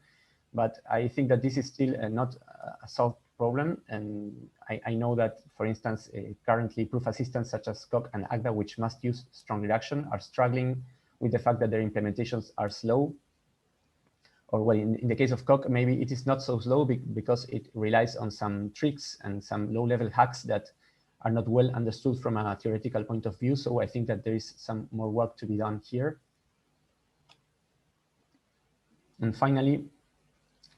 But I think that this is still not a solved problem. And I know that, for instance, currently proof assistants such as Coq and Agda, which must use strong reduction, are struggling with the fact that their implementations are slow. Or well, in the case of Coq, maybe it is not so slow because it relies on some tricks and some low-level hacks that are not well understood from a theoretical point of view. So I think that there is some more work to be done here. And finally,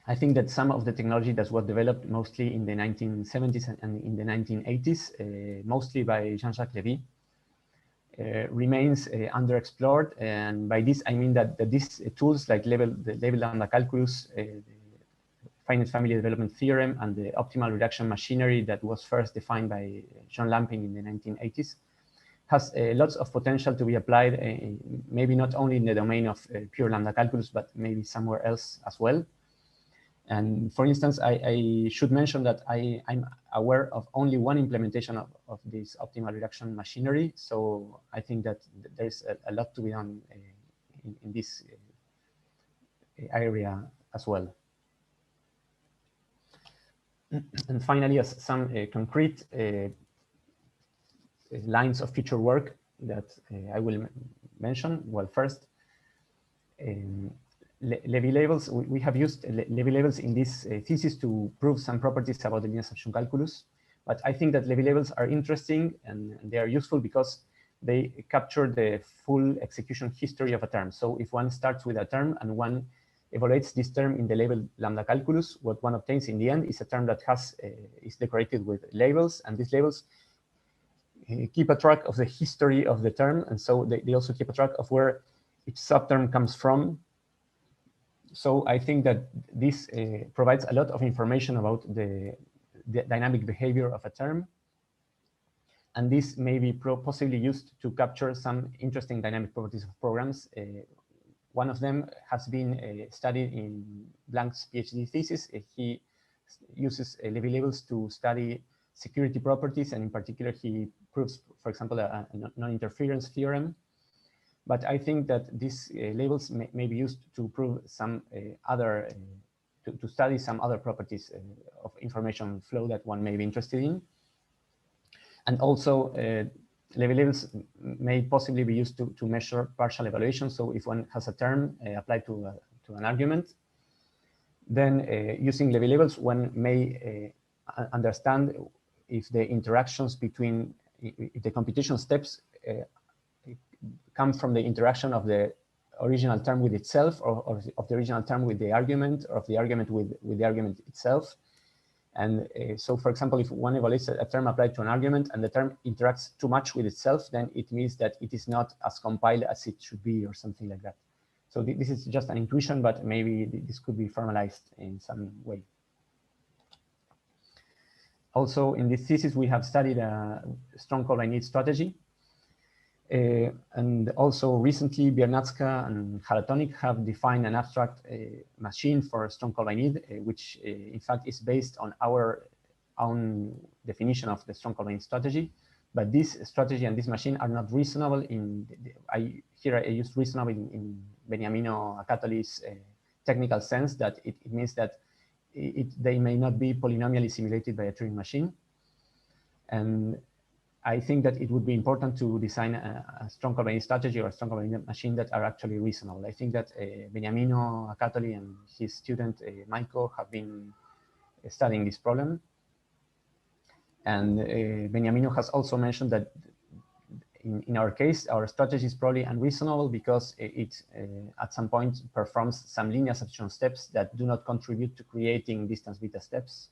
I think that some of the technology that was developed mostly in the 1970s and in the 1980s, mostly by Jean-Jacques Lévy, remains underexplored. And by this, I mean that these tools like the Level Lambda Calculus, the finite family development theorem, and the optimal reduction machinery that was first defined by John Lamping in the 1980s, has lots of potential to be applied, maybe not only in the domain of pure Lambda Calculus, but maybe somewhere else as well. And for instance, I should mention that I'm aware of only one implementation of this optimal reduction machinery. So I think that there's a lot to be done in this area as well. And finally, as some concrete lines of future work that I will mention. Well, first, Levy labels. We have used Levy labels in this thesis to prove some properties about the linear substitution calculus. But I think that Levy labels are interesting and they are useful because they capture the full execution history of a term. So if one starts with a term and one evaluates this term in the label Lambda calculus, what one obtains in the end is a term that is decorated with labels, and these labels keep a track of the history of the term, and so they also keep a track of where each subterm comes from. So I think that this provides a lot of information about the dynamic behavior of a term. And this may be possibly used to capture some interesting dynamic properties of programs. One of them has been studied in Blank's PhD thesis. He uses Levy labels to study security properties, and in particular, he proves, for example, a non-interference theorem. But I think that these labels may be used to prove some other, to study some other properties of information flow that one may be interested in. And also, labels may possibly be used to measure partial evaluation. So if one has a term applied to an argument, then using Levy labels, one may understand if the interactions between, if the computation steps come from the interaction of the original term with itself, or of the original term with the argument, or of the argument with the argument itself. And so, for example, if one evaluates a term applied to an argument and the term interacts too much with itself, then it means that it is not as compiled as it should be, or something like that. So this is just an intuition, but maybe this could be formalized in some way. Also, in this thesis, we have studied a strong call-by-need strategy. And also recently, Biernacka and Haratonic have defined an abstract machine for strong call-by-need, which in fact is based on our own definition of the strong call-by-need strategy. But this strategy and this machine are not reasonable here I use reasonable in Beniamino Acatoli's technical sense, that it means that they may not be polynomially simulated by a Turing machine. And I think that it would be important to design a strong call-by-need strategy or a strong call-by-need machine that are actually reasonable. I think that Beniamino Acatoli and his student Maiko have been studying this problem. And Beniamino has also mentioned that in our case, our strategy is probably unreasonable because it at some point performs some linear substitution steps that do not contribute to creating distance beta steps.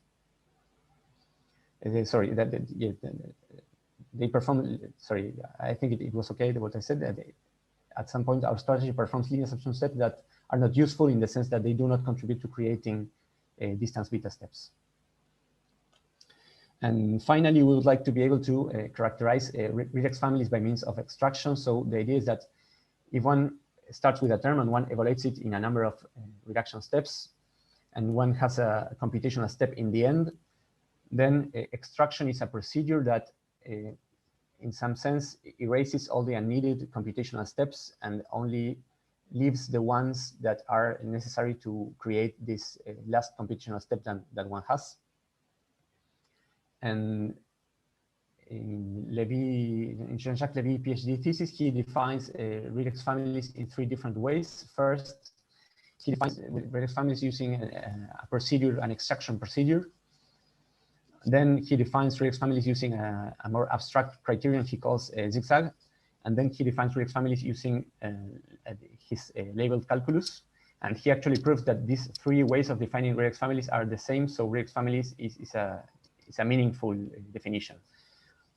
Sorry, they perform, sorry, I think it was okay what I said, that at some point our strategy performs linear substitution steps that are not useful in the sense that they do not contribute to creating distance beta steps. And finally, we would like to be able to characterize regex families by means of extraction. So the idea is that if one starts with a term and one evaluates it in a number of reduction steps, and one has a computational step in the end, then extraction is a procedure that in some sense erases all the unneeded computational steps and only leaves the ones that are necessary to create this last computational step that one has. And in Jean-Jacques Lévy's PhD thesis, he defines regex families in 3 different ways. First, he defines regex families using a procedure, an extraction procedure. Then he defines regex families using a more abstract criterion he calls zigzag. And then he defines regex families using his labeled calculus. And he actually proves that these 3 ways of defining regex families are the same. So regex families is a meaningful definition.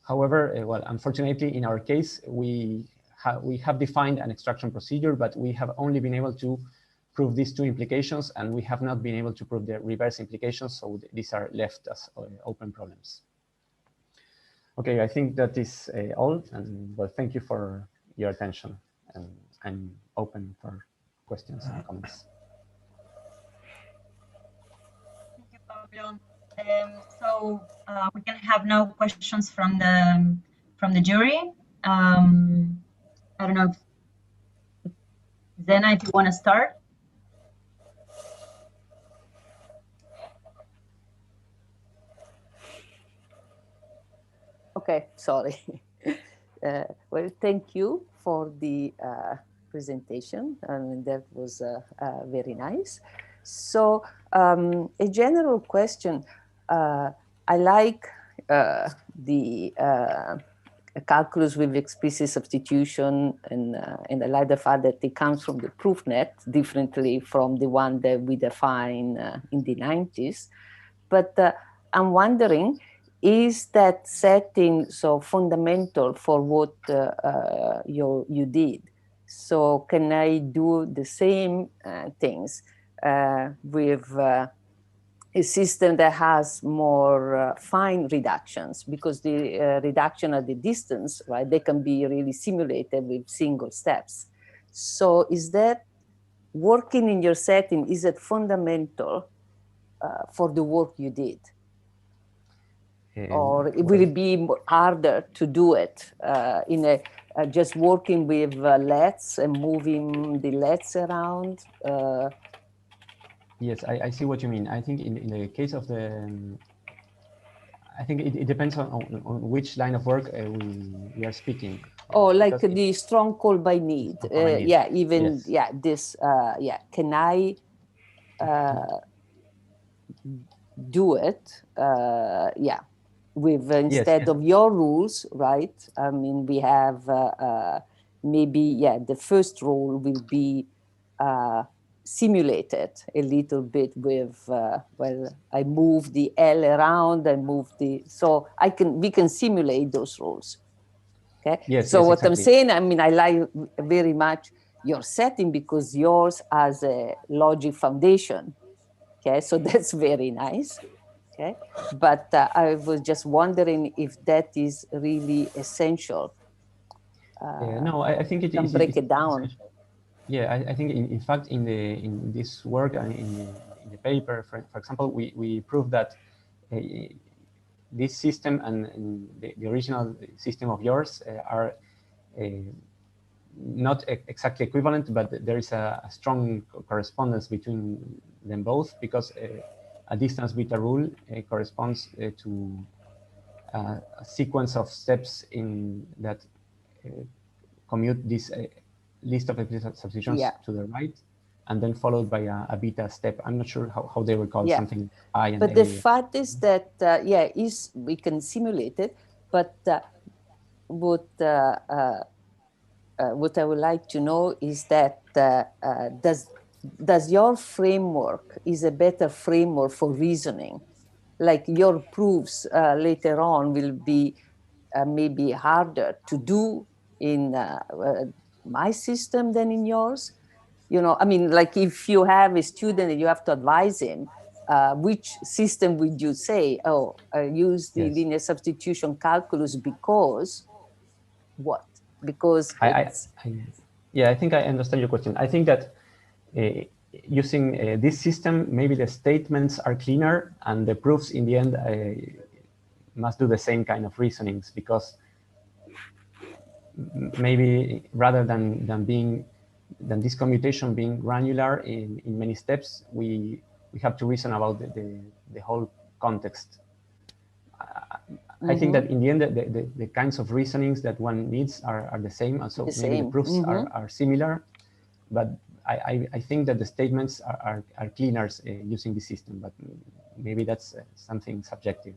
However, well, unfortunately, in our case, we have defined an extraction procedure, but we have only been able to prove these 2 implications, and we have not been able to prove the reverse implications. So these are left as open problems. Okay, I think that is all. And well, thank you for your attention. And I'm open for questions and comments. Thank you, Pablo. So we can have now questions from the jury. I don't know if Zena, if you want to start. Okay, sorry. Well, thank you for the presentation, and that was very nice. So a general question, I like the calculus with explicit substitution, and I like the fact that it comes from the proof net differently from the one that we define in the 90s. But I'm wondering, is that setting so fundamental for what you did? So can I do the same things with a system that has more fine reductions? Because the reduction at the distance, right, they can be really simulated with single steps. So is that working in your setting, is it fundamental for the work you did? Or will it be harder to do it in a just working with lets and moving the lets around? Yes, I see what you mean. I think in the case of the, I think it depends on which line of work we are speaking. Oh, like the strong call by need. Yeah, even, yes. yeah, this, yeah, can I do it? Yeah, with instead yes. of your rules, right? I mean, we have maybe, yeah, the first rule will be simulated a little bit with, well, I move the L around, I move the, so we can simulate those rules. Okay. Yes, so yes, what exactly. I'm saying, I mean, I like very much your setting because yours has a logic foundation. Okay, so that's very nice. Okay, but I was just wondering if that is really essential. No, I think it is. Break it down. Yeah, I think in fact in this work and in the paper, for example, we proved that this system and the original system of yours are not exactly equivalent, but there is a strong correspondence between them both, because a distance beta rule corresponds to a sequence of steps in that commute this list of explicit substitutions to the right, and then followed by a beta step. I'm not sure how they were called, something I and but A. the fact is that we can simulate it, but what I would like to know is that does your framework is a better framework for reasoning? Like your proofs later on will be maybe harder to do in my system than in yours. You know, I mean, like if you have a student and you have to advise him, which system would you say, oh, use the linear substitution calculus because what? Because yeah, I think I understand your question. I think that using this system, maybe the statements are cleaner and the proofs in the end must do the same kind of reasonings, because maybe rather than this commutation being granular in many steps, we have to reason about the whole context. I think that in the end, the kinds of reasonings that one needs are the same, and so maybe the proofs are similar, but I think that the statements are cleaner using the system, but maybe that's something subjective.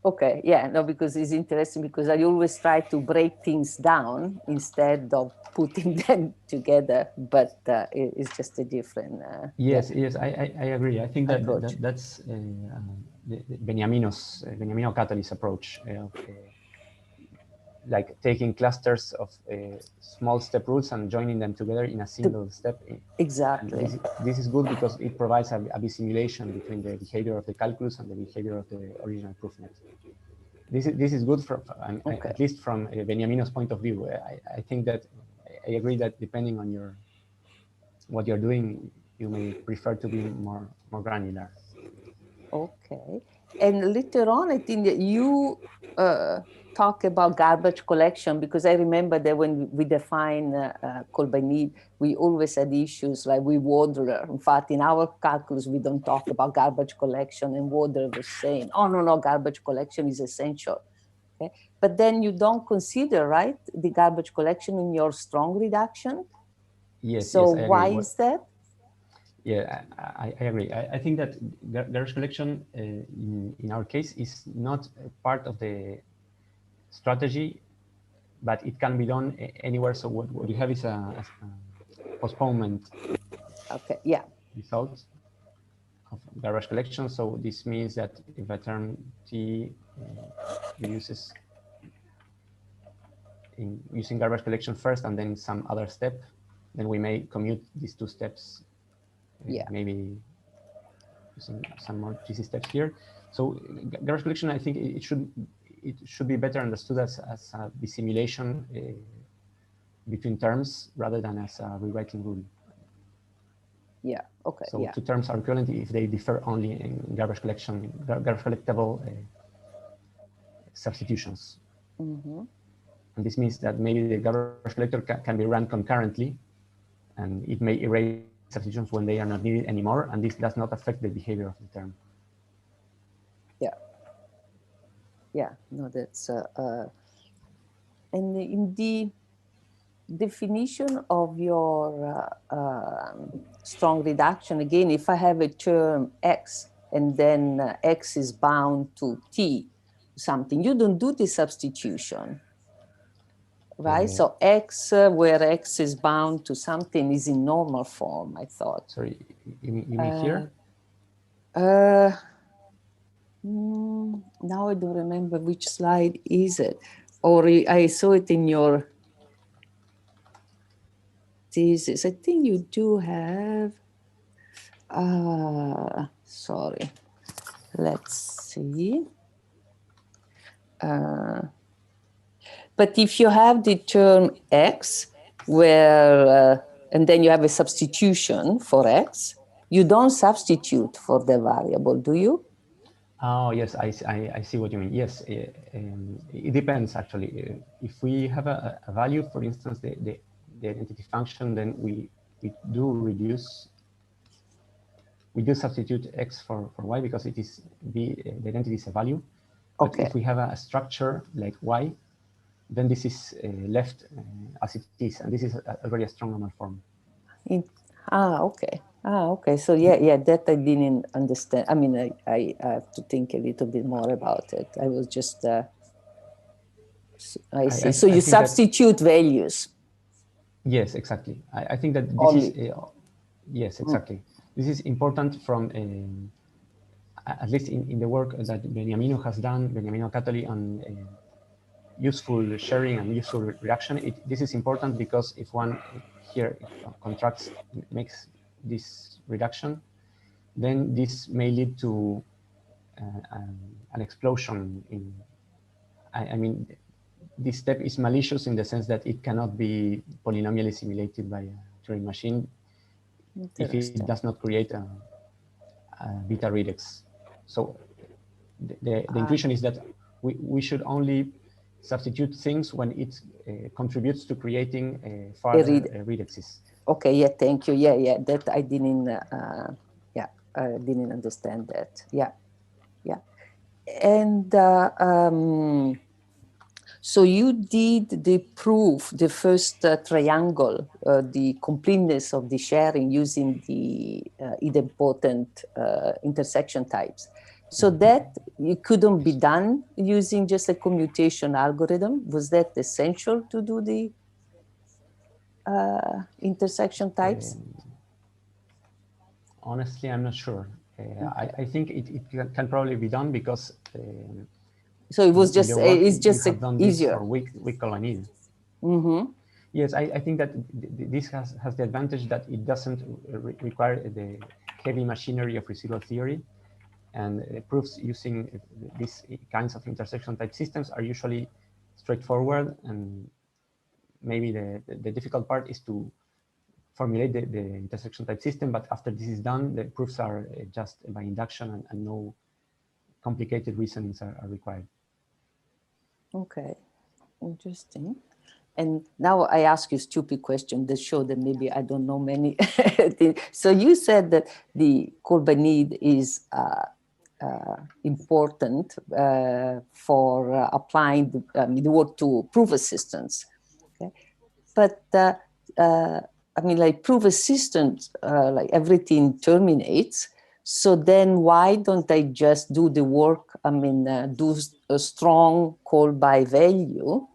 Okay, yeah, no, because it's interesting, because I always try to break things down instead of putting them together, but it's just a different. Yes, I agree. I think that's Beniamino Catalyst approach, like taking clusters of small step rules and joining them together in a single step. Exactly. And this is good because it provides a simulation between the behavior of the calculus and the behavior of the original proofnet. This is good at least from Beniamino's point of view. I think that I agree that depending on what you're doing, you may prefer to be more granular. Okay, and later on, I think that you talk about garbage collection, because I remember that when we define call by need, we always had issues like with Waddler. In fact, in our calculus, we don't talk about garbage collection, and Waddler was saying, oh, no, garbage collection is essential. Okay, but then you don't consider, right, the garbage collection in your strong reduction? Yes, so yes, I agree. Why is that? Yeah, I agree. I think that garbage collection in our case is not part of the strategy, but it can be done anywhere. So what you have is a postponement result of garbage collection. So this means that if a term T reduces in using garbage collection first and then some other step, then we may commute these two steps. Maybe using some more GC steps here. So garbage collection, I think it should be better understood as a dissimulation between terms rather than as a rewriting rule. Yeah. Okay. So two terms are equivalent if they differ only in garbage collection, garbage collectable substitutions. Mm-hmm. And this means that maybe the garbage collector can be run concurrently, and it may erase substitutions when they are not needed anymore, and this does not affect the behavior of the term. Yeah. Yeah, no, that's, and in the definition of your strong reduction, again, if I have a term X and then X is bound to T, something, you don't do the substitution, right? So X, where X is bound to something, is in normal form, I thought. Sorry, you mean here? Now I don't remember which slide is it, or I saw it in your thesis. I think you do have, sorry, let's see. But if you have the term X, where, and then you have a substitution for X, you don't substitute for the variable, do you? Oh, yes, I see what you mean. Yes, it depends, actually. If we have a value, for instance, the identity function, then we do substitute X for Y because it is the identity is a value. But Okay. if we have a structure like Y, then this is left as it is, and this is already a strong normal form. Okay. Okay. So yeah, that I didn't understand. I mean, I have to think a little bit more about it. I was just, I see. So you substitute values. Yes, exactly. I think that this Only. is, yes, exactly. This is important from, at least in the work that Beniamino has done, Beniamino Catoli, on useful sharing and useful reduction. This is important because if one here makes this reduction, then this may lead to an explosion in, I mean, this step is malicious in the sense that it cannot be polynomially simulated by a Turing machine if it does not create a beta redex. So the intuition is that we should only substitute things when it contributes to creating further redexes. Okay, yeah, thank you. Yeah, that I didn't, I didn't understand that. Yeah. And so you did the proof, the first triangle, the completeness of the sharing using the idempotent intersection types. So that it couldn't be done using just a commutation algorithm. Was that essential to do the intersection types? Honestly, I'm not sure. I think it can probably be done because so it was just it's just have done easier. This for weak colonnade. Mm-hmm. Yes, I think that this has the advantage that it doesn't require the heavy machinery of residual theory, and proofs using these kinds of intersection type systems are usually straightforward, and maybe the difficult part is to formulate the intersection type system, but after this is done, the proofs are just by induction, and no complicated reasonings are required. Okay, interesting. And now I ask you a stupid question that show that maybe I don't know many things. So you said that the call by need is important for applying the word to proof assistance. Okay, but I mean, like proof assistance, like everything terminates. So then why don't I just do the work? I mean, do a strong call by value.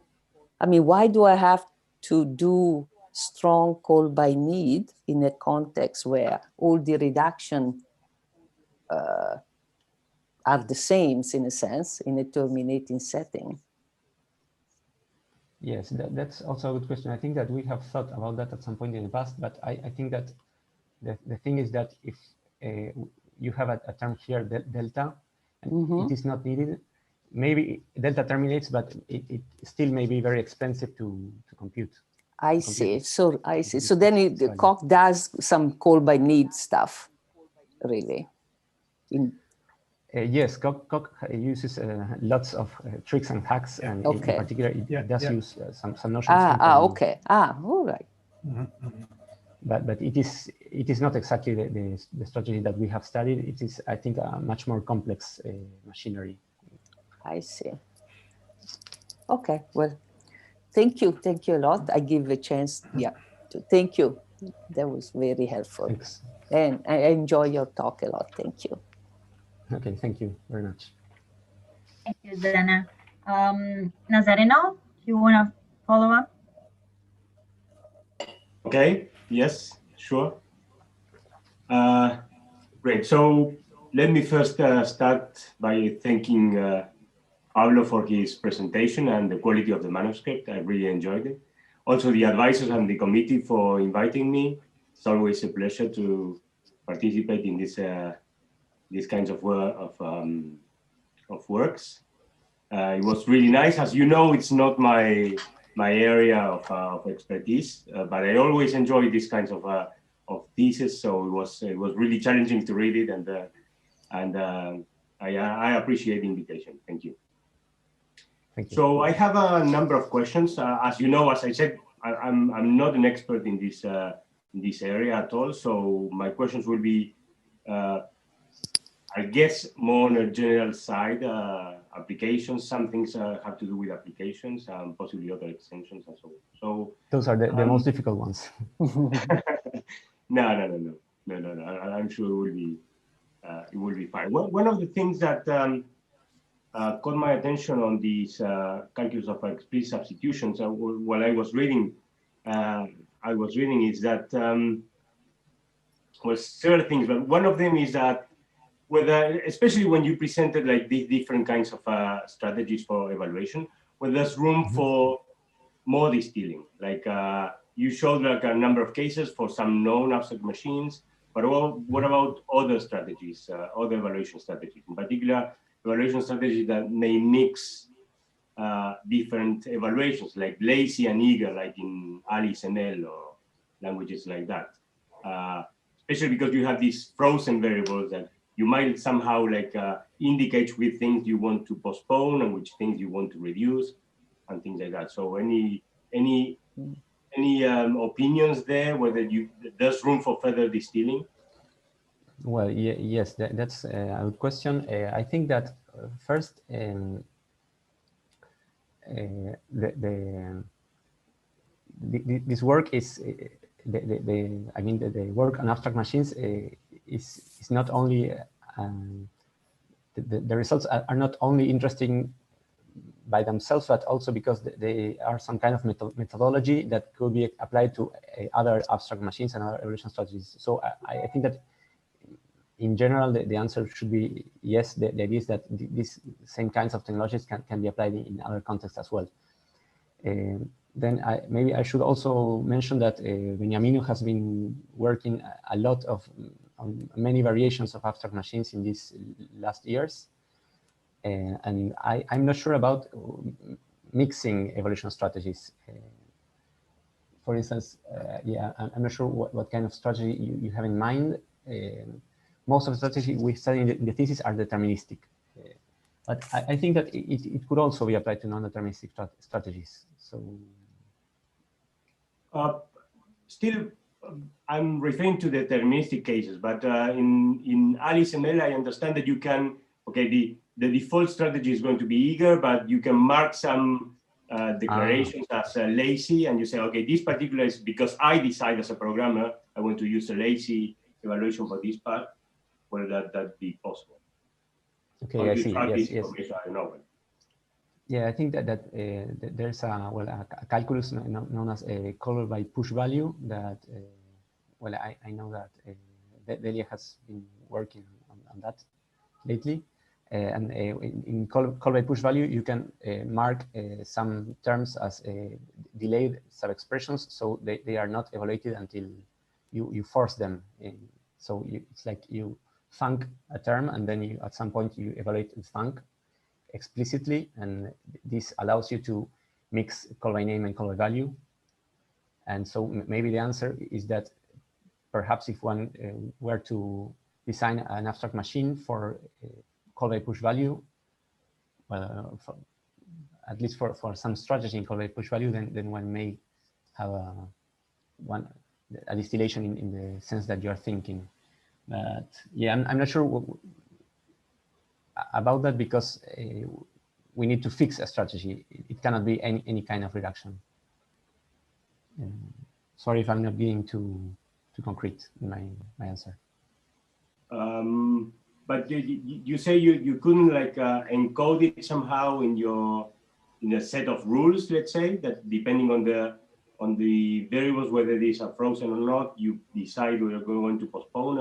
I mean, why do I have to do strong call by need in a context where all the reduction are the same, in a sense, in a terminating setting? Yes, that's also a good question. I think that we have thought about that at some point in the past, but I think that the thing is that if you have a term here, delta, and it is not needed, maybe delta terminates, but it still may be very expensive to compute. I see. So I see. So then the Coq does some call by need stuff, really. Yes, Coq uses lots of tricks and hacks, and in particular, it does use some notions. Okay. All right. But it is not exactly the strategy that we have studied. It is, I think, a much more complex machinery. I see. Okay. Well, thank you a lot. I give a chance. Thank you. That was very helpful. Thanks. And I enjoy your talk a lot. Thank you. Okay, thank you very much. Thank you, Zena. Nazareno, you want to follow up? Okay, yes, sure. Great. So let me first start by thanking Pablo for his presentation and the quality of the manuscript. I really enjoyed it. Also, the advisors and the committee for inviting me. It's always a pleasure to participate in these kinds of works. It was really nice. As you know, it's not my area of expertise, but I always enjoy these kinds of thesis. So it was really challenging to read it, and I appreciate the invitation. Thank you. Thank you. So I have a number of questions. As you know, as I said, I'm not an expert in this area at all. So my questions will be, I guess, more on a general side. Applications. Some things have to do with applications, possibly other extensions and so on. So those are the most difficult ones. No. I'm sure it will be fine. One of the things that caught my attention on these calculus of explicit substitutions while I was reading, is that well, several things, but one of them is that whether, especially when you presented like these different kinds of strategies for evaluation, where there's room for more distilling. Like you showed like a number of cases for some known abstract machines, but what about other strategies, other evaluation strategies, in particular evaluation strategies that may mix different evaluations, like lazy and eager, like in Alice ML or languages like that. Especially because you have these frozen variables that you might somehow like indicate which things you want to postpone and which things you want to reduce and things like that. So any opinions there, whether there's room for further distilling? Well, yes, that's a good question. I think that first, this work is the work on abstract machines is not only the results are not only interesting by themselves, but also because they are some kind of methodology that could be applied to other abstract machines and other evaluation strategies. So I think that in general, the answer should be yes. The idea is that these same kinds of technologies can be applied in other contexts as well. Then maybe I should also mention that Beniamino has been working a lot on many variations of abstract machines in these last years. And I'm not sure about mixing evaluation strategies. For instance, I'm not sure what kind of strategy you have in mind. Most of the strategies we study in the thesis are deterministic. But I think that it could also be applied to non-deterministic strategies. So, still, I'm referring to deterministic cases, but in Alice ML, I understand that you can, the default strategy is going to be eager, but you can mark some declarations as lazy, and you say, okay, this particular is because I decide as a programmer, I want to use a lazy evaluation for this part. Will that be possible? Okay, I see. Yes. I know. Yeah, I think that there's a calculus known as a color by push value that I know that Delia has been working on that lately. And in call by push value, you can mark some terms as delayed sub-expressions, so they are not evaluated until you force them in. So it's like you func a term, and then at some point you evaluate the func explicitly, and this allows you to mix call by name and call by value. And so maybe the answer is that perhaps if one were to design an abstract machine for call by push value, well, at least for some strategy in call by push value, then one may have a distillation in the sense that you are thinking. But yeah, I'm not sure about that, because we need to fix a strategy. It cannot be any kind of reduction. Sorry if I'm not being too concrete in my answer. But you say you couldn't like encode it somehow in a set of rules, let's say, that depending on the variables, whether these are frozen or not, you decide whether you're going to postpone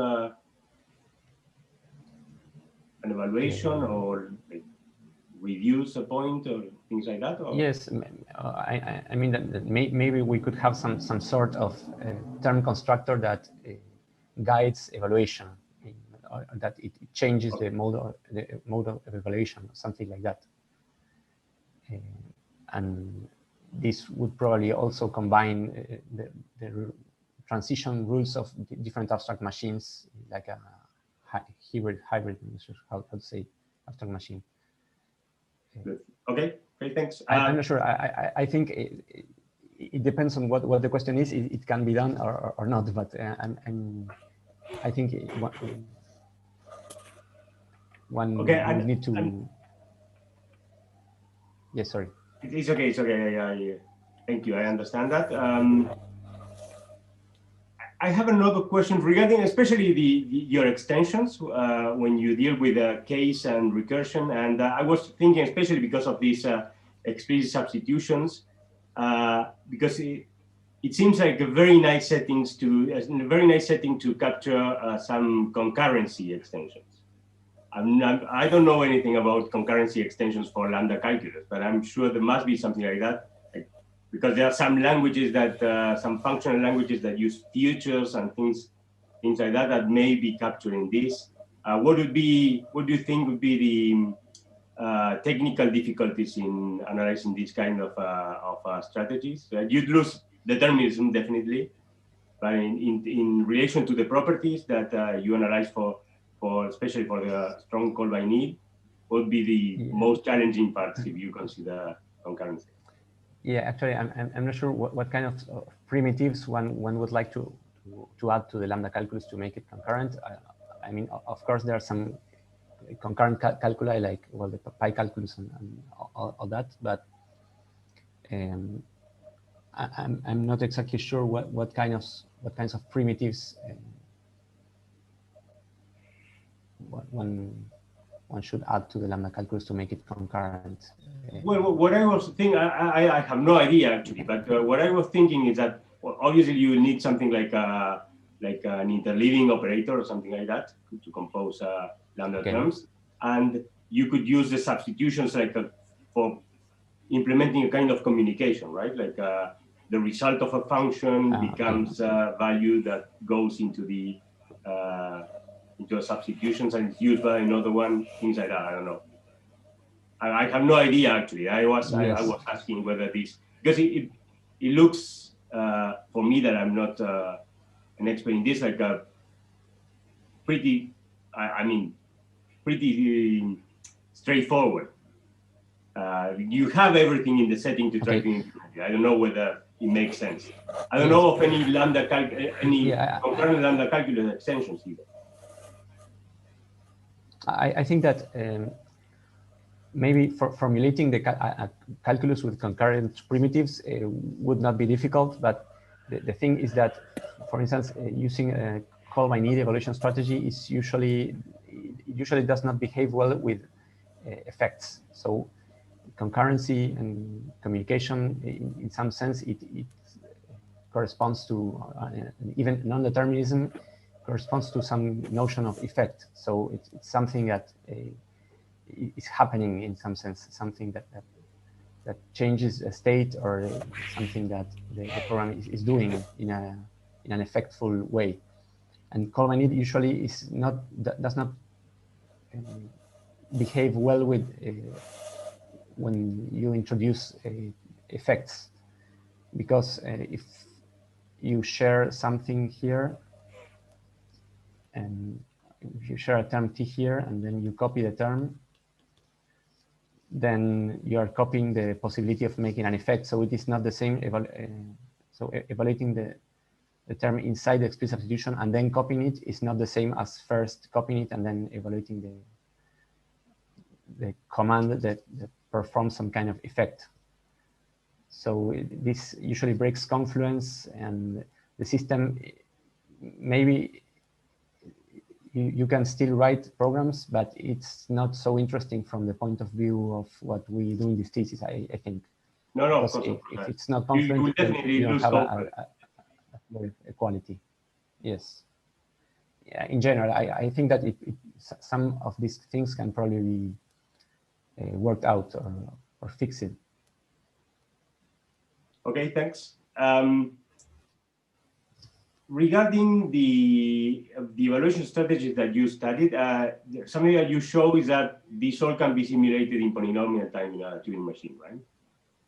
an evaluation or like, reduce a point or things like that? Or? Yes, I mean that maybe we could have some sort of term constructor that guides evaluation, or that it changes the mode of evaluation, something like that. And this would probably also combine the transition rules of different abstract machines, like a hybrid, how to say, abstract machine. Okay, thanks. I'm not sure. I think it depends on what the question is. It can be done or not, but I think one okay, would need to. Yes, sorry. It's okay. It's okay. Thank you. I understand that. I have another question regarding, especially your extensions when you deal with case and recursion. And I was thinking, especially because of these explicit substitutions, because it seems like a very nice setting to capture some concurrency extensions. I don't know anything about concurrency extensions for Lambda Calculus, but I'm sure there must be something like that, because there are some languages that, some functional languages that use futures and things like that, that may be capturing this. What do you think would be the technical difficulties in analyzing this kind of strategies? You'd lose determinism, definitely, but in relation to the properties that you analyze for especially for the strong call by need, what would be the most challenging parts if you consider concurrency? Yeah, actually, I'm not sure what kind of primitives one would like to add to the Lambda calculus to make it concurrent. I mean, of course, there are some concurrent calculi, like, well, the pi calculus and all that, but I'm not exactly sure what kinds of primitives one should add to the Lambda calculus to make it concurrent. Well, what I was thinking, I have no idea actually, but what I was thinking is that, well, obviously you need something like an interleaving operator or something like that to compose Lambda terms, and you could use the substitutions like for implementing a kind of communication, right? Like the result of a function becomes a value that goes into the into a substitutions and it's used by another one, things like that. I don't know. I have no idea actually. I was asking whether this, because it looks for me that I'm not an expert in this, like a pretty, pretty straightforward. You have everything in the setting to try to implement it. I don't know whether it makes sense. I don't know of any concurrent Lambda calculus extensions either. I think that maybe for formulating the calculus with concurrent primitives would not be difficult, but the thing is that, for instance, using a call by need evaluation strategy is usually does not behave well with effects. So concurrency and communication, in some sense, it corresponds to even non-determinism corresponds to some notion of effect. So it's something that is happening in some sense, something that changes a state, or something that the program is doing in an effectful way. And call by need usually does not behave well with when you introduce effects, because if you share something here, and if you share a term t here and then you copy the term, then you are copying the possibility of making an effect. So it is not the same. Evaluating the term inside the explicit substitution and then copying it is not the same as first copying it and then evaluating the command that performs some kind of effect. So this usually breaks confluence, and the system, maybe you can still write programs, but it's not so interesting from the point of view of what we do in this thesis, I think. No, of course. If it's not confluent, confluent, you definitely you don't lose have confluence. a quality. Yes. Yeah, in general, I think that some of these things can probably be worked out or fixed. Okay, thanks. Regarding the evaluation strategies that you studied, something that you show is that these all can be simulated in polynomial time in a Turing machine, right?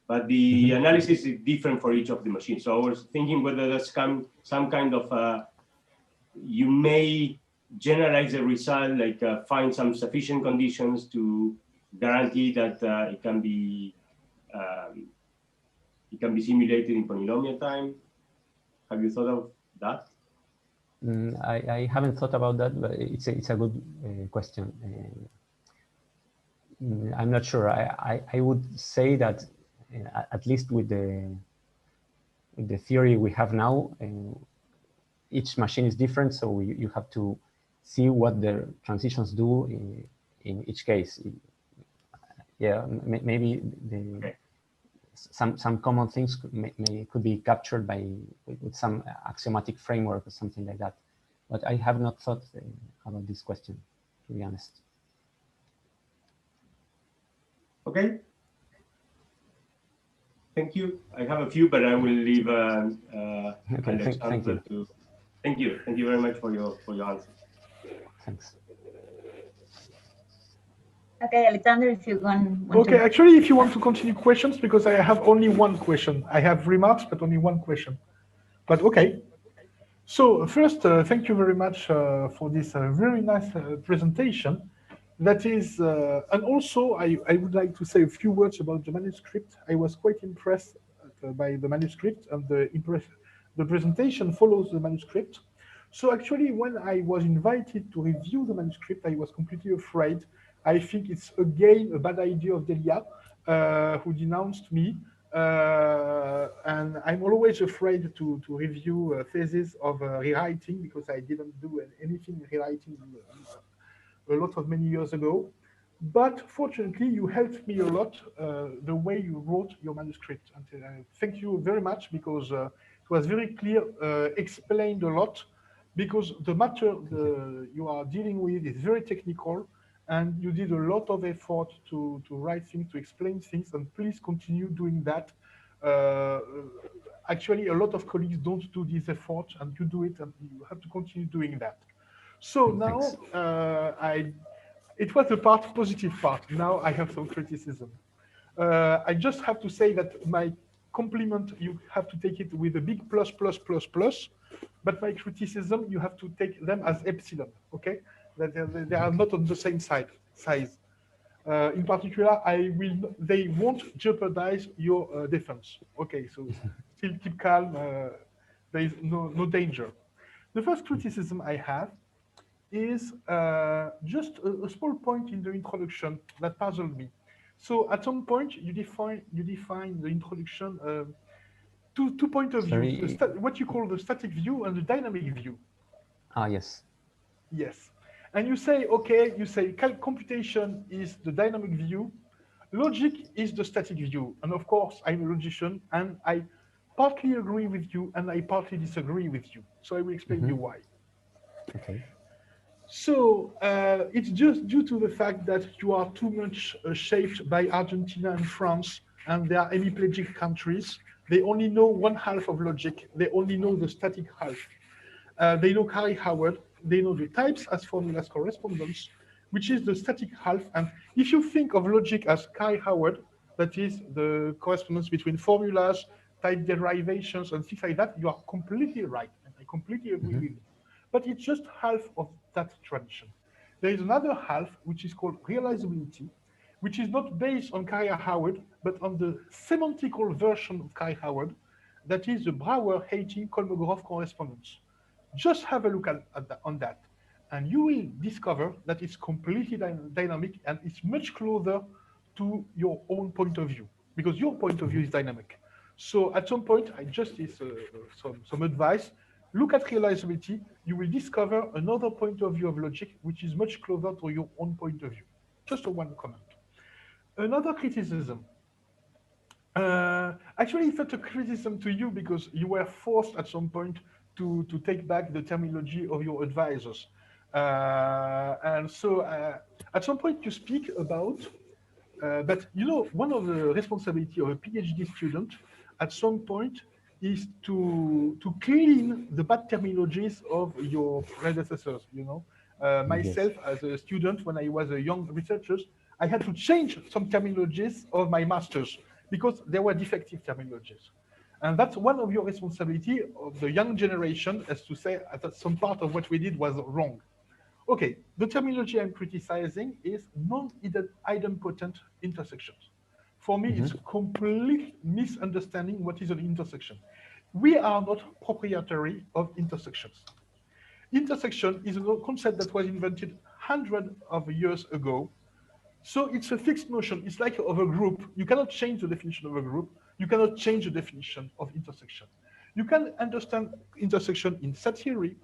But the analysis is different for each of the machines. So I was thinking whether there's some kind of, you may generalize the result, like find some sufficient conditions to guarantee that it can be simulated in polynomial time. Have you thought of that? I haven't thought about that, but it's a good question. I'm not sure. I would say that at least with the theory we have now, each machine is different, so you have to see what the transitions do in each case. Yeah, maybe some common things could be captured with some axiomatic framework or something like that. But I have not thought about this question, to be honest. Okay. Thank you. I have a few, but I will leave okay, thank you. to. Thank you. Thank you very much for your answers. Thanks. Okay, Alexander, if you want okay, actually, if you want to continue questions, because I have only one question. I have remarks, but only one question. But okay. So first, thank you very much for this very nice presentation. That is, and also I would like to say a few words about the manuscript. I was quite impressed by the manuscript, and the presentation follows the manuscript. So actually, when I was invited to review the manuscript, I was completely afraid. I think it's again a bad idea of Delia, who denounced me. And I'm always afraid to review theses of rewriting, because I didn't do anything rewriting a lot of many years ago. But fortunately, you helped me a lot the way you wrote your manuscript. And thank you very much, because it was very clear, explained a lot, because the matter you are dealing with is very technical, and you did a lot of effort to write things, to explain things, and please continue doing that. Actually, a lot of colleagues don't do this effort, and you do it, and you have to continue doing that. So now, it was the positive part. Now I have some criticism. I just have to say that my compliment, you have to take it with a big plus, but my criticism, you have to take them as epsilon, okay? That they are not on the same size. In particular, they won't jeopardize your defense. Okay, so still keep calm. There is no danger. The first criticism I have is just a small point in the introduction that puzzled me. So at some point, you define the introduction two point of view, what you call the static view and the dynamic view. Ah, yes. Yes. And you say, okay, computation is the dynamic view, logic is the static view. And of course, I'm a logician, and I partly agree with you, and I partly disagree with you. So I will explain you why. Okay. So it's just due to the fact that you are too much shaped by Argentina and France, and they are hemiplegic countries. They only know one half of logic. They only know the static half. They know Carey-Howard. They know the types as formulas correspondence, which is the static half. And if you think of logic as Carey-Howard, that is the correspondence between formulas, type derivations, and things like that, you are completely right. And I completely agree with you. but it's just half of that tradition. There is another half, which is called realizability, which is not based on Carrier-Howard, but on the semantical version of Carrier-Howard, that is the Brouwer-Haiti-Kolmogorov correspondence. Just have a look on that, and you will discover that it's completely dynamic and it's much closer to your own point of view, because your point of view is dynamic. So at some point, I just is some advice. Look at realizability. You will discover another point of view of logic, which is much closer to your own point of view. Just a one comment. Another criticism. Actually, it's not a criticism to you because you were forced at some point to take back the terminology of your advisors. And so at some point you speak about, but you know, one of the responsibility of a PhD student at some point is to clean the bad terminologies of your predecessors, you know. Myself, as a student, when I was a young researcher, I had to change some terminologies of my masters because there were defective terminologies. And that's one of your responsibility of the young generation, as to say that some part of what we did was wrong. Okay, the terminology I'm criticizing is non-idempotent intersections. For me, it's a complete misunderstanding what is an intersection. We are not proprietary of intersections. Intersection is a concept that was invented hundreds of years ago. So it's a fixed notion. It's like of a group. You cannot change the definition of a group. You cannot change the definition of intersection. You can understand intersection in set theory.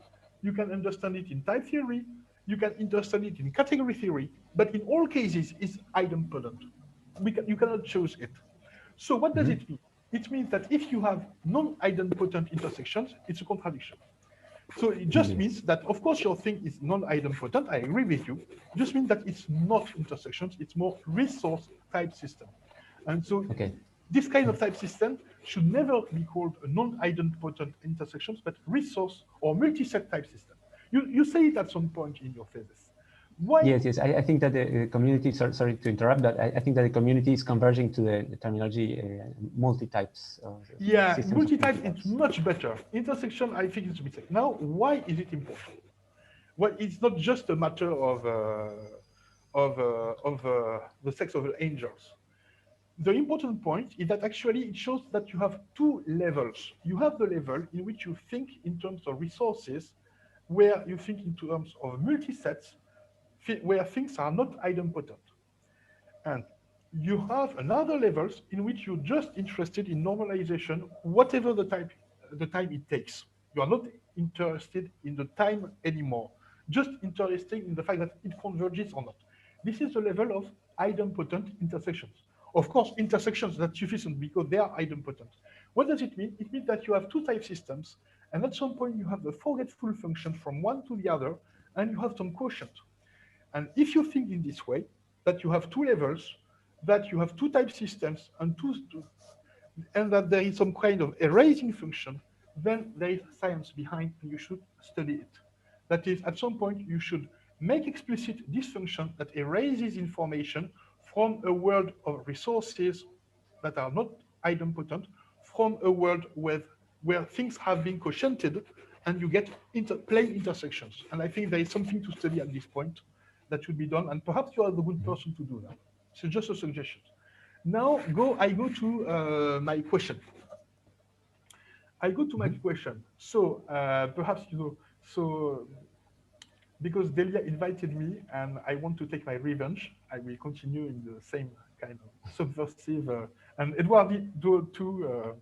You can understand it in type theory. You can understand it in category theory. But in all cases, it's idempotent. You cannot choose it. So what does it mean? It means that if you have non-idempotent intersections, it's a contradiction. So it just means that, of course, your thing is non-idempotent. I agree with you. It just means that it's not intersections. It's more resource type system. And so this kind of type system should never be called a non-idempotent intersections, but resource or multi-set type system. You say it at some point in your thesis. Why? Yes. I think that the community, sorry to interrupt, but I think that the community is converging to the terminology multi-types. Yeah, multi-type is much better. Intersection, I think it's a mistake. Now, why is it important? Well, it's not just a matter of the sex of the angels. The important point is that actually it shows that you have two levels. You have the level in which you think in terms of resources, where you think in terms of multi-sets, where things are not idempotent. And you have another levels in which you're just interested in normalization, whatever the time it takes. You are not interested in the time anymore, just interested in the fact that it converges or not. This is the level of idempotent intersections. Of course, intersections that's sufficient because they are idempotent. What does it mean? It means that you have two type systems, and at some point you have the forgetful function from one to the other, and you have some quotient. And if you think in this way, that you have two levels, that you have two type systems, and that there is some kind of erasing function, then there is science behind, and you should study it. That is, at some point, you should make explicit this function that erases information from a world of resources that are not idempotent, from a world where things have been quotiented, and you get plain intersections. And I think there is something to study at this point that should be done, and perhaps you are the good person to do that. So just a suggestion. Now I go to my question. So perhaps because Delia invited me and I want to take my revenge, I will continue in the same kind of subversive and Eduardo do too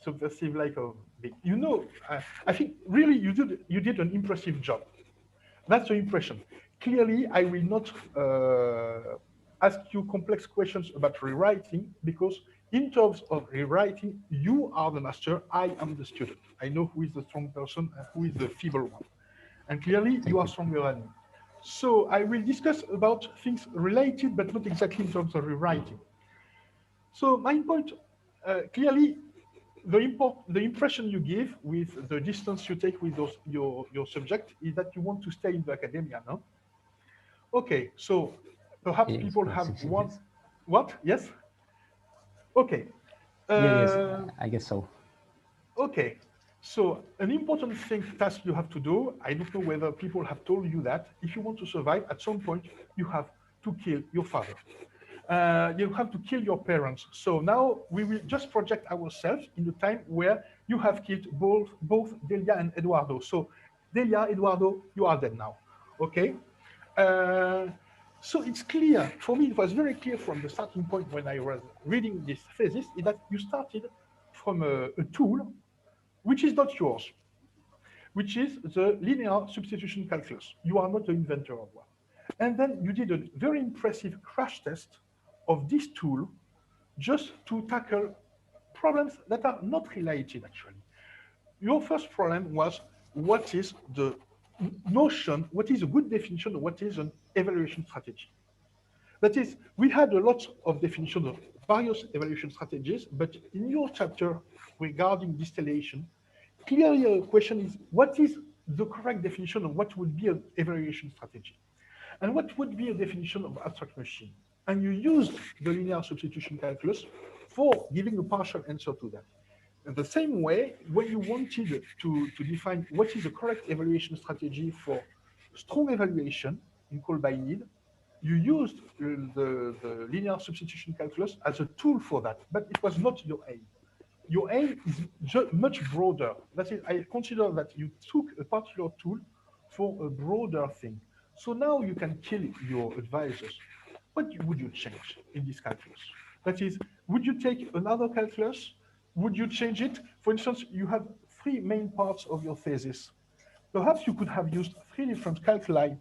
subversive like a big. You know, I think really you did an impressive job. That's the impression. Clearly, I will not ask you complex questions about rewriting because in terms of rewriting, you are the master, I am the student. I know who is the strong person and who is the feeble one. And clearly, you are stronger than me. So I will discuss about things related, but not exactly in terms of rewriting. So my point, clearly, the impression you give with the distance you take with your subject is that you want to stay in the academia, no? Okay, so perhaps yes, people have one. Yes. What? Yes? Okay. Yes, I guess so. Okay. So an important task you have to do, I don't know whether people have told you that, if you want to survive, at some point, you have to kill your father. You have to kill your parents. So now we will just project ourselves in the time where you have killed both Delia and Eduardo. So Delia, Eduardo, you are dead now. Okay? So it's clear, for me, it was very clear from the starting point when I was reading this thesis, is that you started from a tool which is not yours, which is the linear substitution calculus. You are not the inventor of one. And then you did a very impressive crash test of this tool just to tackle problems that are not related, actually. Your first problem was, what is the notion, what is a good definition of what is an evaluation strategy? That is, we had a lot of definitions of various evaluation strategies, but in your chapter regarding distillation, clearly the question is, what is the correct definition of what would be an evaluation strategy? And what would be a definition of abstract machine? And you used the linear substitution calculus for giving a partial answer to that. In the same way, when you wanted to define what is the correct evaluation strategy for strong evaluation in call by need, you used the linear substitution calculus as a tool for that, but it was not your aim. Your aim is much broader. That is, I consider that you took a particular tool for a broader thing. So now you can kill your advisors. What would you change in this calculus? That is, would you take another calculus? Would you change it? For instance, you have three main parts of your thesis. Perhaps you could have used three different calculi.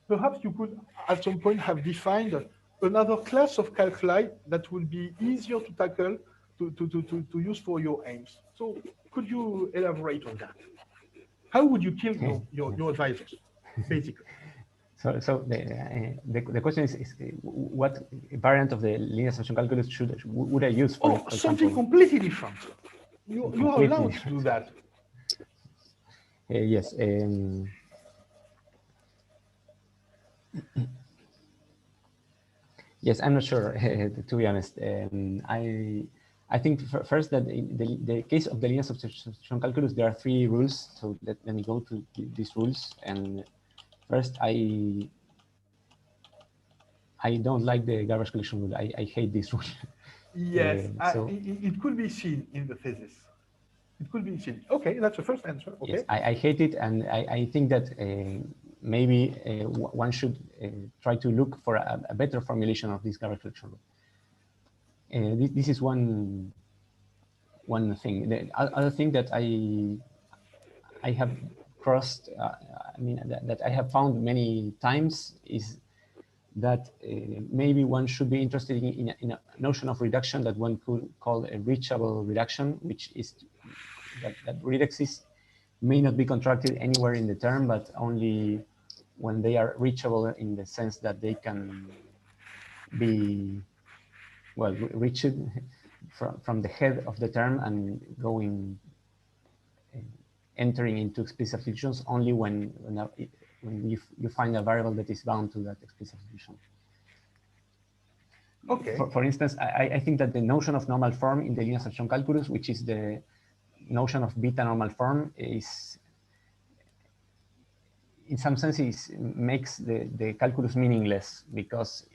Perhaps you could, at some point, have defined another class of calculi that would be easier to tackle, to use for your aims. So could you elaborate on that? How would you kill your advisors, basically? So the question is what variant of the linear substitution calculus would I use for something example? Completely different. You are allowed to do that. Yes. Yes, I'm not sure, to be honest. I think first that in the case of the linear substitution calculus, there are three rules. So let me go to these rules. And first, I don't like the garbage collection rule. I hate this rule. Yes, so it could be seen in the thesis. It could be seen. Okay, that's the first answer. Okay. Yes, I hate it, and I think that maybe one should try to look for a better formulation of this garbage collection rule. This is one thing. The other thing that I have crossed, that I have found many times is that maybe one should be interested in a notion of reduction that one could call a reachable reduction, which is that redexes may not be contracted anywhere in the term, but only when they are reachable in the sense that they can be, well, reached from the head of the term and going, entering into explicit substitutions only when you find a variable that is bound to that explicit substitution. Okay. For instance, I think that the notion of normal form in the linear substitution calculus, which is the notion of beta normal form, is in some sense makes the calculus meaningless, because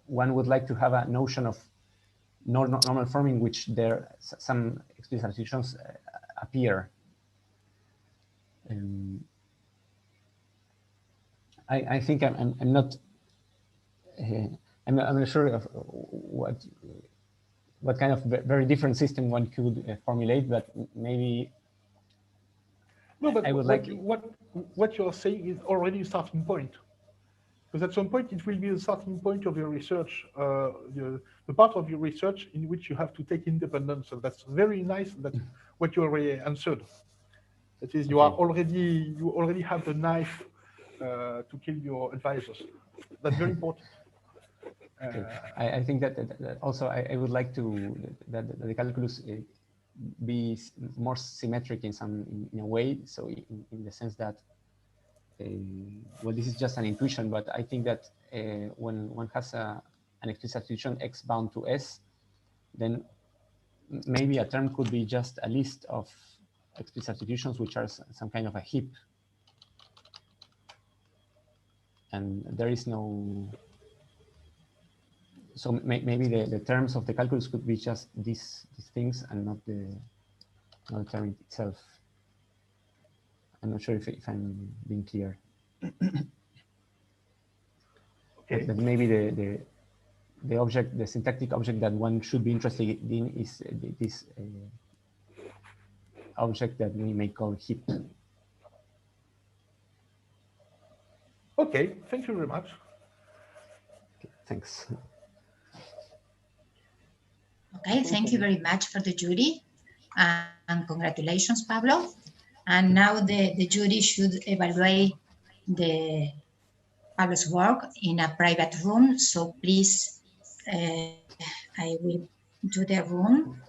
one would like to have a notion of normal form in which there some explicit substitutions appear. I think I'm not sure of what kind of very different system one could formulate, but maybe. No, but I would what you're saying is already a starting point. Because at some point it will be the starting point of your research, the part of your research in which you have to take independence. So that's very nice. That what you already answered. That is, you already have the knife to kill your advisors. That's very important. Okay. I think that also I would like to that the calculus be more symmetric in a way. So in the sense that, well, this is just an intuition, but I think that when one has an explicit substitution x bound to s, then maybe a term could be just a list of explicit substitutions, which are some kind of a heap. And there is no, so maybe the terms of the calculus could be just these things and not the term itself. I'm not sure if I'm being clear. Okay. But maybe the object, the syntactic object that one should be interested in is this object that we may call heap. Okay, thank you very much. Okay, thanks. Okay, thank you very much for the jury, and congratulations, Pablo. And now the jury should evaluate Pablo's work in a private room. So please, I will do the room.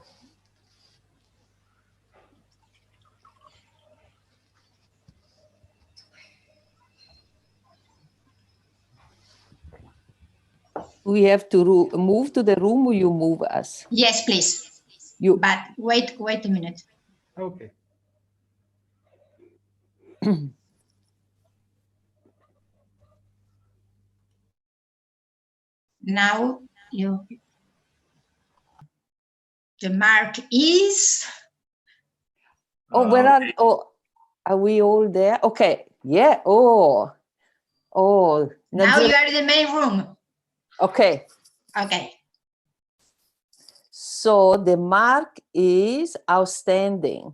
We have to move to the room, or you move us? Yes, please. You. But wait a minute. Okay. Now the mark is. Oh, where are? Oh, are we all there? Okay. Yeah. Oh. Now you are in the main room. Okay. Okay. So the mark is outstanding.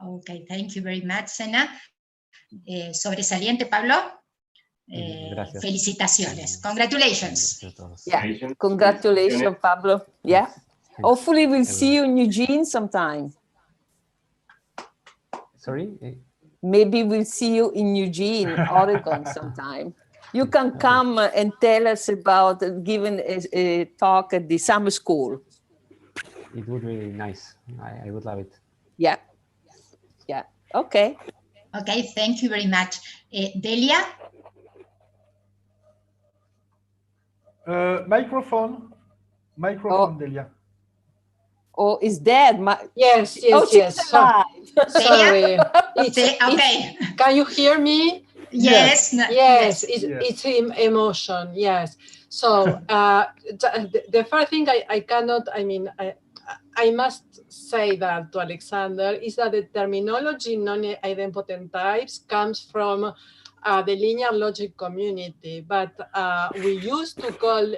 Okay, thank you very much, Sena. Sobresaliente, Pablo. Gracias. Felicitaciones. Congratulations. Yeah. Congratulations, Pablo. Yeah. Thanks. Hopefully we'll see you in Eugene sometime. Sorry? Maybe we'll see you in Eugene, Oregon sometime. You can come and tell us about giving a talk at the summer school. It would be nice. I would love it. Yeah. Yeah. Okay. Okay, thank you very much. Delia? Microphone, Delia. Oh, is dead? Yes. She's alive. Sorry. Okay. Can you hear me? Yes. Yes. It's emotion. Yes. So the first thing I must say that to Alexander is that the terminology non-idempotent types comes from the linear logic community, but we used to call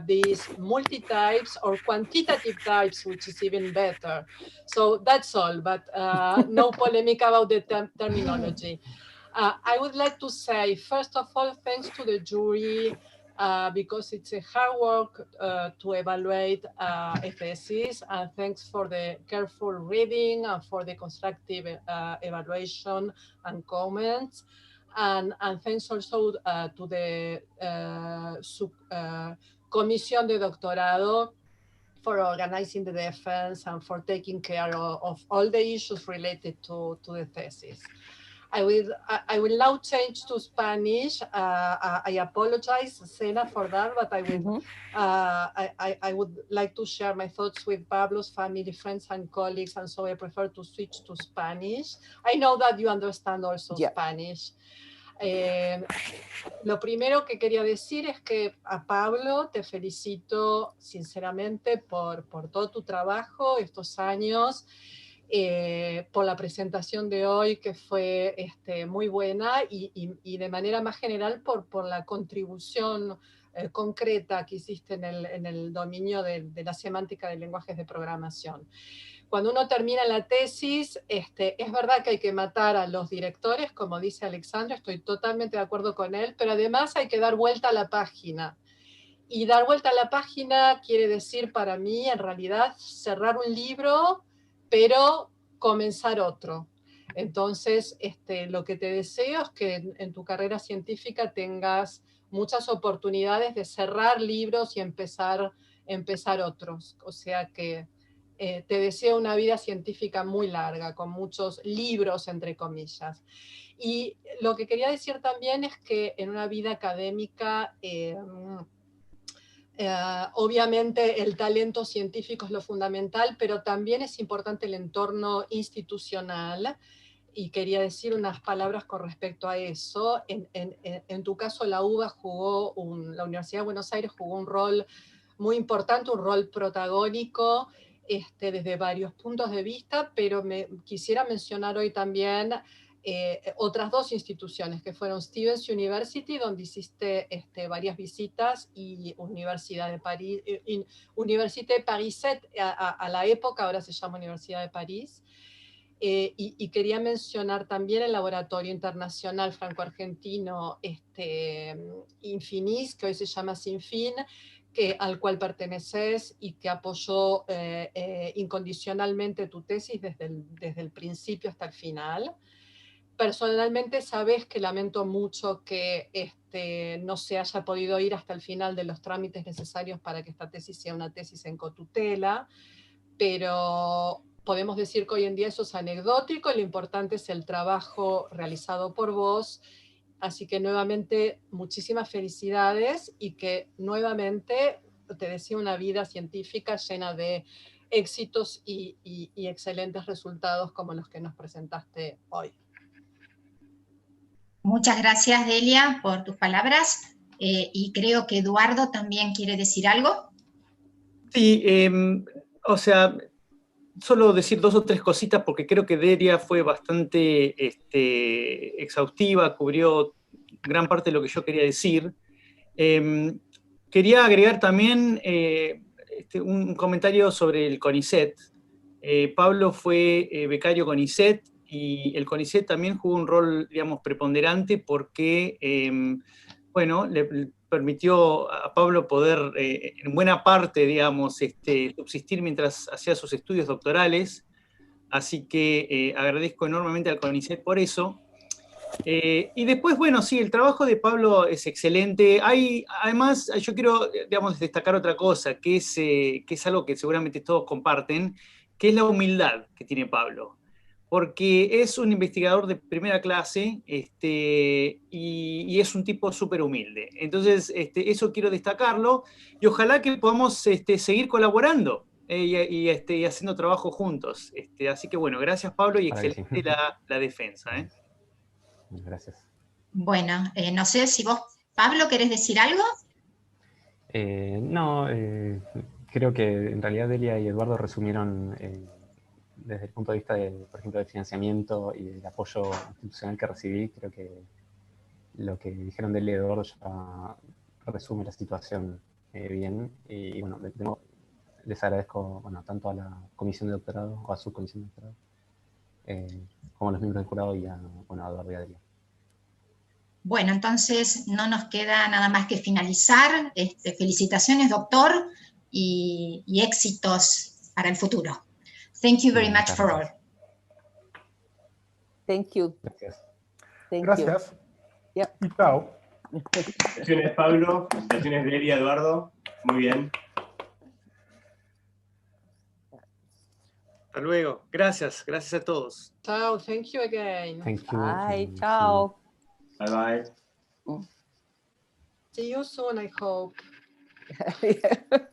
these multi-types or quantitative types, which is even better. So that's all, but no polemic about the terminology. I would like to say, first of all, thanks to the jury, because it's a hard work to evaluate a thesis, and thanks for the careful reading and for the constructive evaluation and comments. And thanks also to the Comisión de Doctorado for organizing the defense and for taking care of all the issues related to the thesis. I will now change to Spanish. I apologize, Sena, for that, but I would like to share my thoughts with Pablo's family, friends, and colleagues, and so I prefer to switch to Spanish. I know that you understand also Spanish. Lo primero que quería decir es que a Pablo te felicito sinceramente por todo tu trabajo estos años, por la presentación de hoy que fue muy buena y de manera más general por la contribución concreta que hiciste en el dominio de la semántica de lenguajes de programación. Cuando uno termina la tesis, es verdad que hay que matar a los directores, como dice Alexandra, estoy totalmente de acuerdo con él, pero además hay que dar vuelta a la página. Y dar vuelta a la página quiere decir para mí, en realidad, cerrar un libro, pero comenzar otro. Entonces, lo que te deseo es que en tu carrera científica tengas muchas oportunidades de cerrar libros y empezar otros. O sea que te deseo una vida científica muy larga, con muchos libros, entre comillas. Y lo que quería decir también es que en una vida académica obviamente el talento científico es lo fundamental, pero también es importante el entorno institucional, y quería decir unas palabras con respecto a eso. En tu caso, la la Universidad de Buenos Aires jugó un rol muy importante, un rol protagónico, desde varios puntos de vista, pero quisiera mencionar hoy también otras dos instituciones, que fueron Stevens University, donde hiciste varias visitas, y Universidad de París, Université de Paris a la época, ahora se llama Universidad de París. Y quería mencionar también el Laboratorio Internacional Franco-Argentino Infinis, que hoy se llama Sinfin, al cual perteneces y que apoyó incondicionalmente tu tesis desde el principio hasta el final. Personalmente sabes que lamento mucho que no se haya podido ir hasta el final de los trámites necesarios para que esta tesis sea una tesis en cotutela, pero podemos decir que hoy en día eso es anecdótico, lo importante es el trabajo realizado por vos, así que nuevamente muchísimas felicidades, y que nuevamente te deseo una vida científica llena de éxitos y excelentes resultados como los que nos presentaste hoy. Muchas gracias, Delia, por tus palabras, y creo que Eduardo también quiere decir algo. Sí, o sea, solo decir 2 o 3 cositas, porque creo que Delia fue bastante exhaustiva, cubrió gran parte de lo que yo quería decir. Quería agregar también un comentario sobre el CONICET. Pablo fue becario CONICET, y el CONICET también jugó un rol, digamos, preponderante, porque, bueno, le permitió a Pablo poder, en buena parte, digamos, subsistir mientras hacía sus estudios doctorales. Así que agradezco enormemente al CONICET por eso. Y después, bueno, sí, el trabajo de Pablo es excelente. Además, yo quiero, digamos, destacar otra cosa, que es algo que seguramente todos comparten, que es la humildad que tiene Pablo. Porque es un investigador de primera clase, y es un tipo súper humilde. Entonces, eso quiero destacarlo, y ojalá que podamos seguir colaborando y haciendo trabajo juntos. Así que bueno, gracias Pablo, y excelente sí. la defensa. Gracias. Bueno, no sé si vos, Pablo, ¿querés decir algo? No, creo que en realidad Delia y Eduardo resumieron desde el punto de vista, por ejemplo, del financiamiento y del apoyo institucional que recibí. Creo que lo que dijeron Delia y Eduardo ya resume la situación bien. Y bueno, de nuevo, les agradezco, bueno, tanto a la comisión de doctorado, o a su comisión de doctorado, como a los miembros del jurado, y a Eduardo y a Delia. Bueno, entonces no nos queda nada más que finalizar. Felicitaciones, doctor, y éxitos para el futuro. Thank you very much for all. Thank you. Gracias. Gracias. Yep. Y chao. Felicitaciones, Pablo. Felicitaciones, Delia, Eduardo. Muy bien. Hasta luego. Gracias. Gracias a todos. Chao, thank you again. Thank you. Bye, chao. Bye bye. See you soon, I hope. Yeah.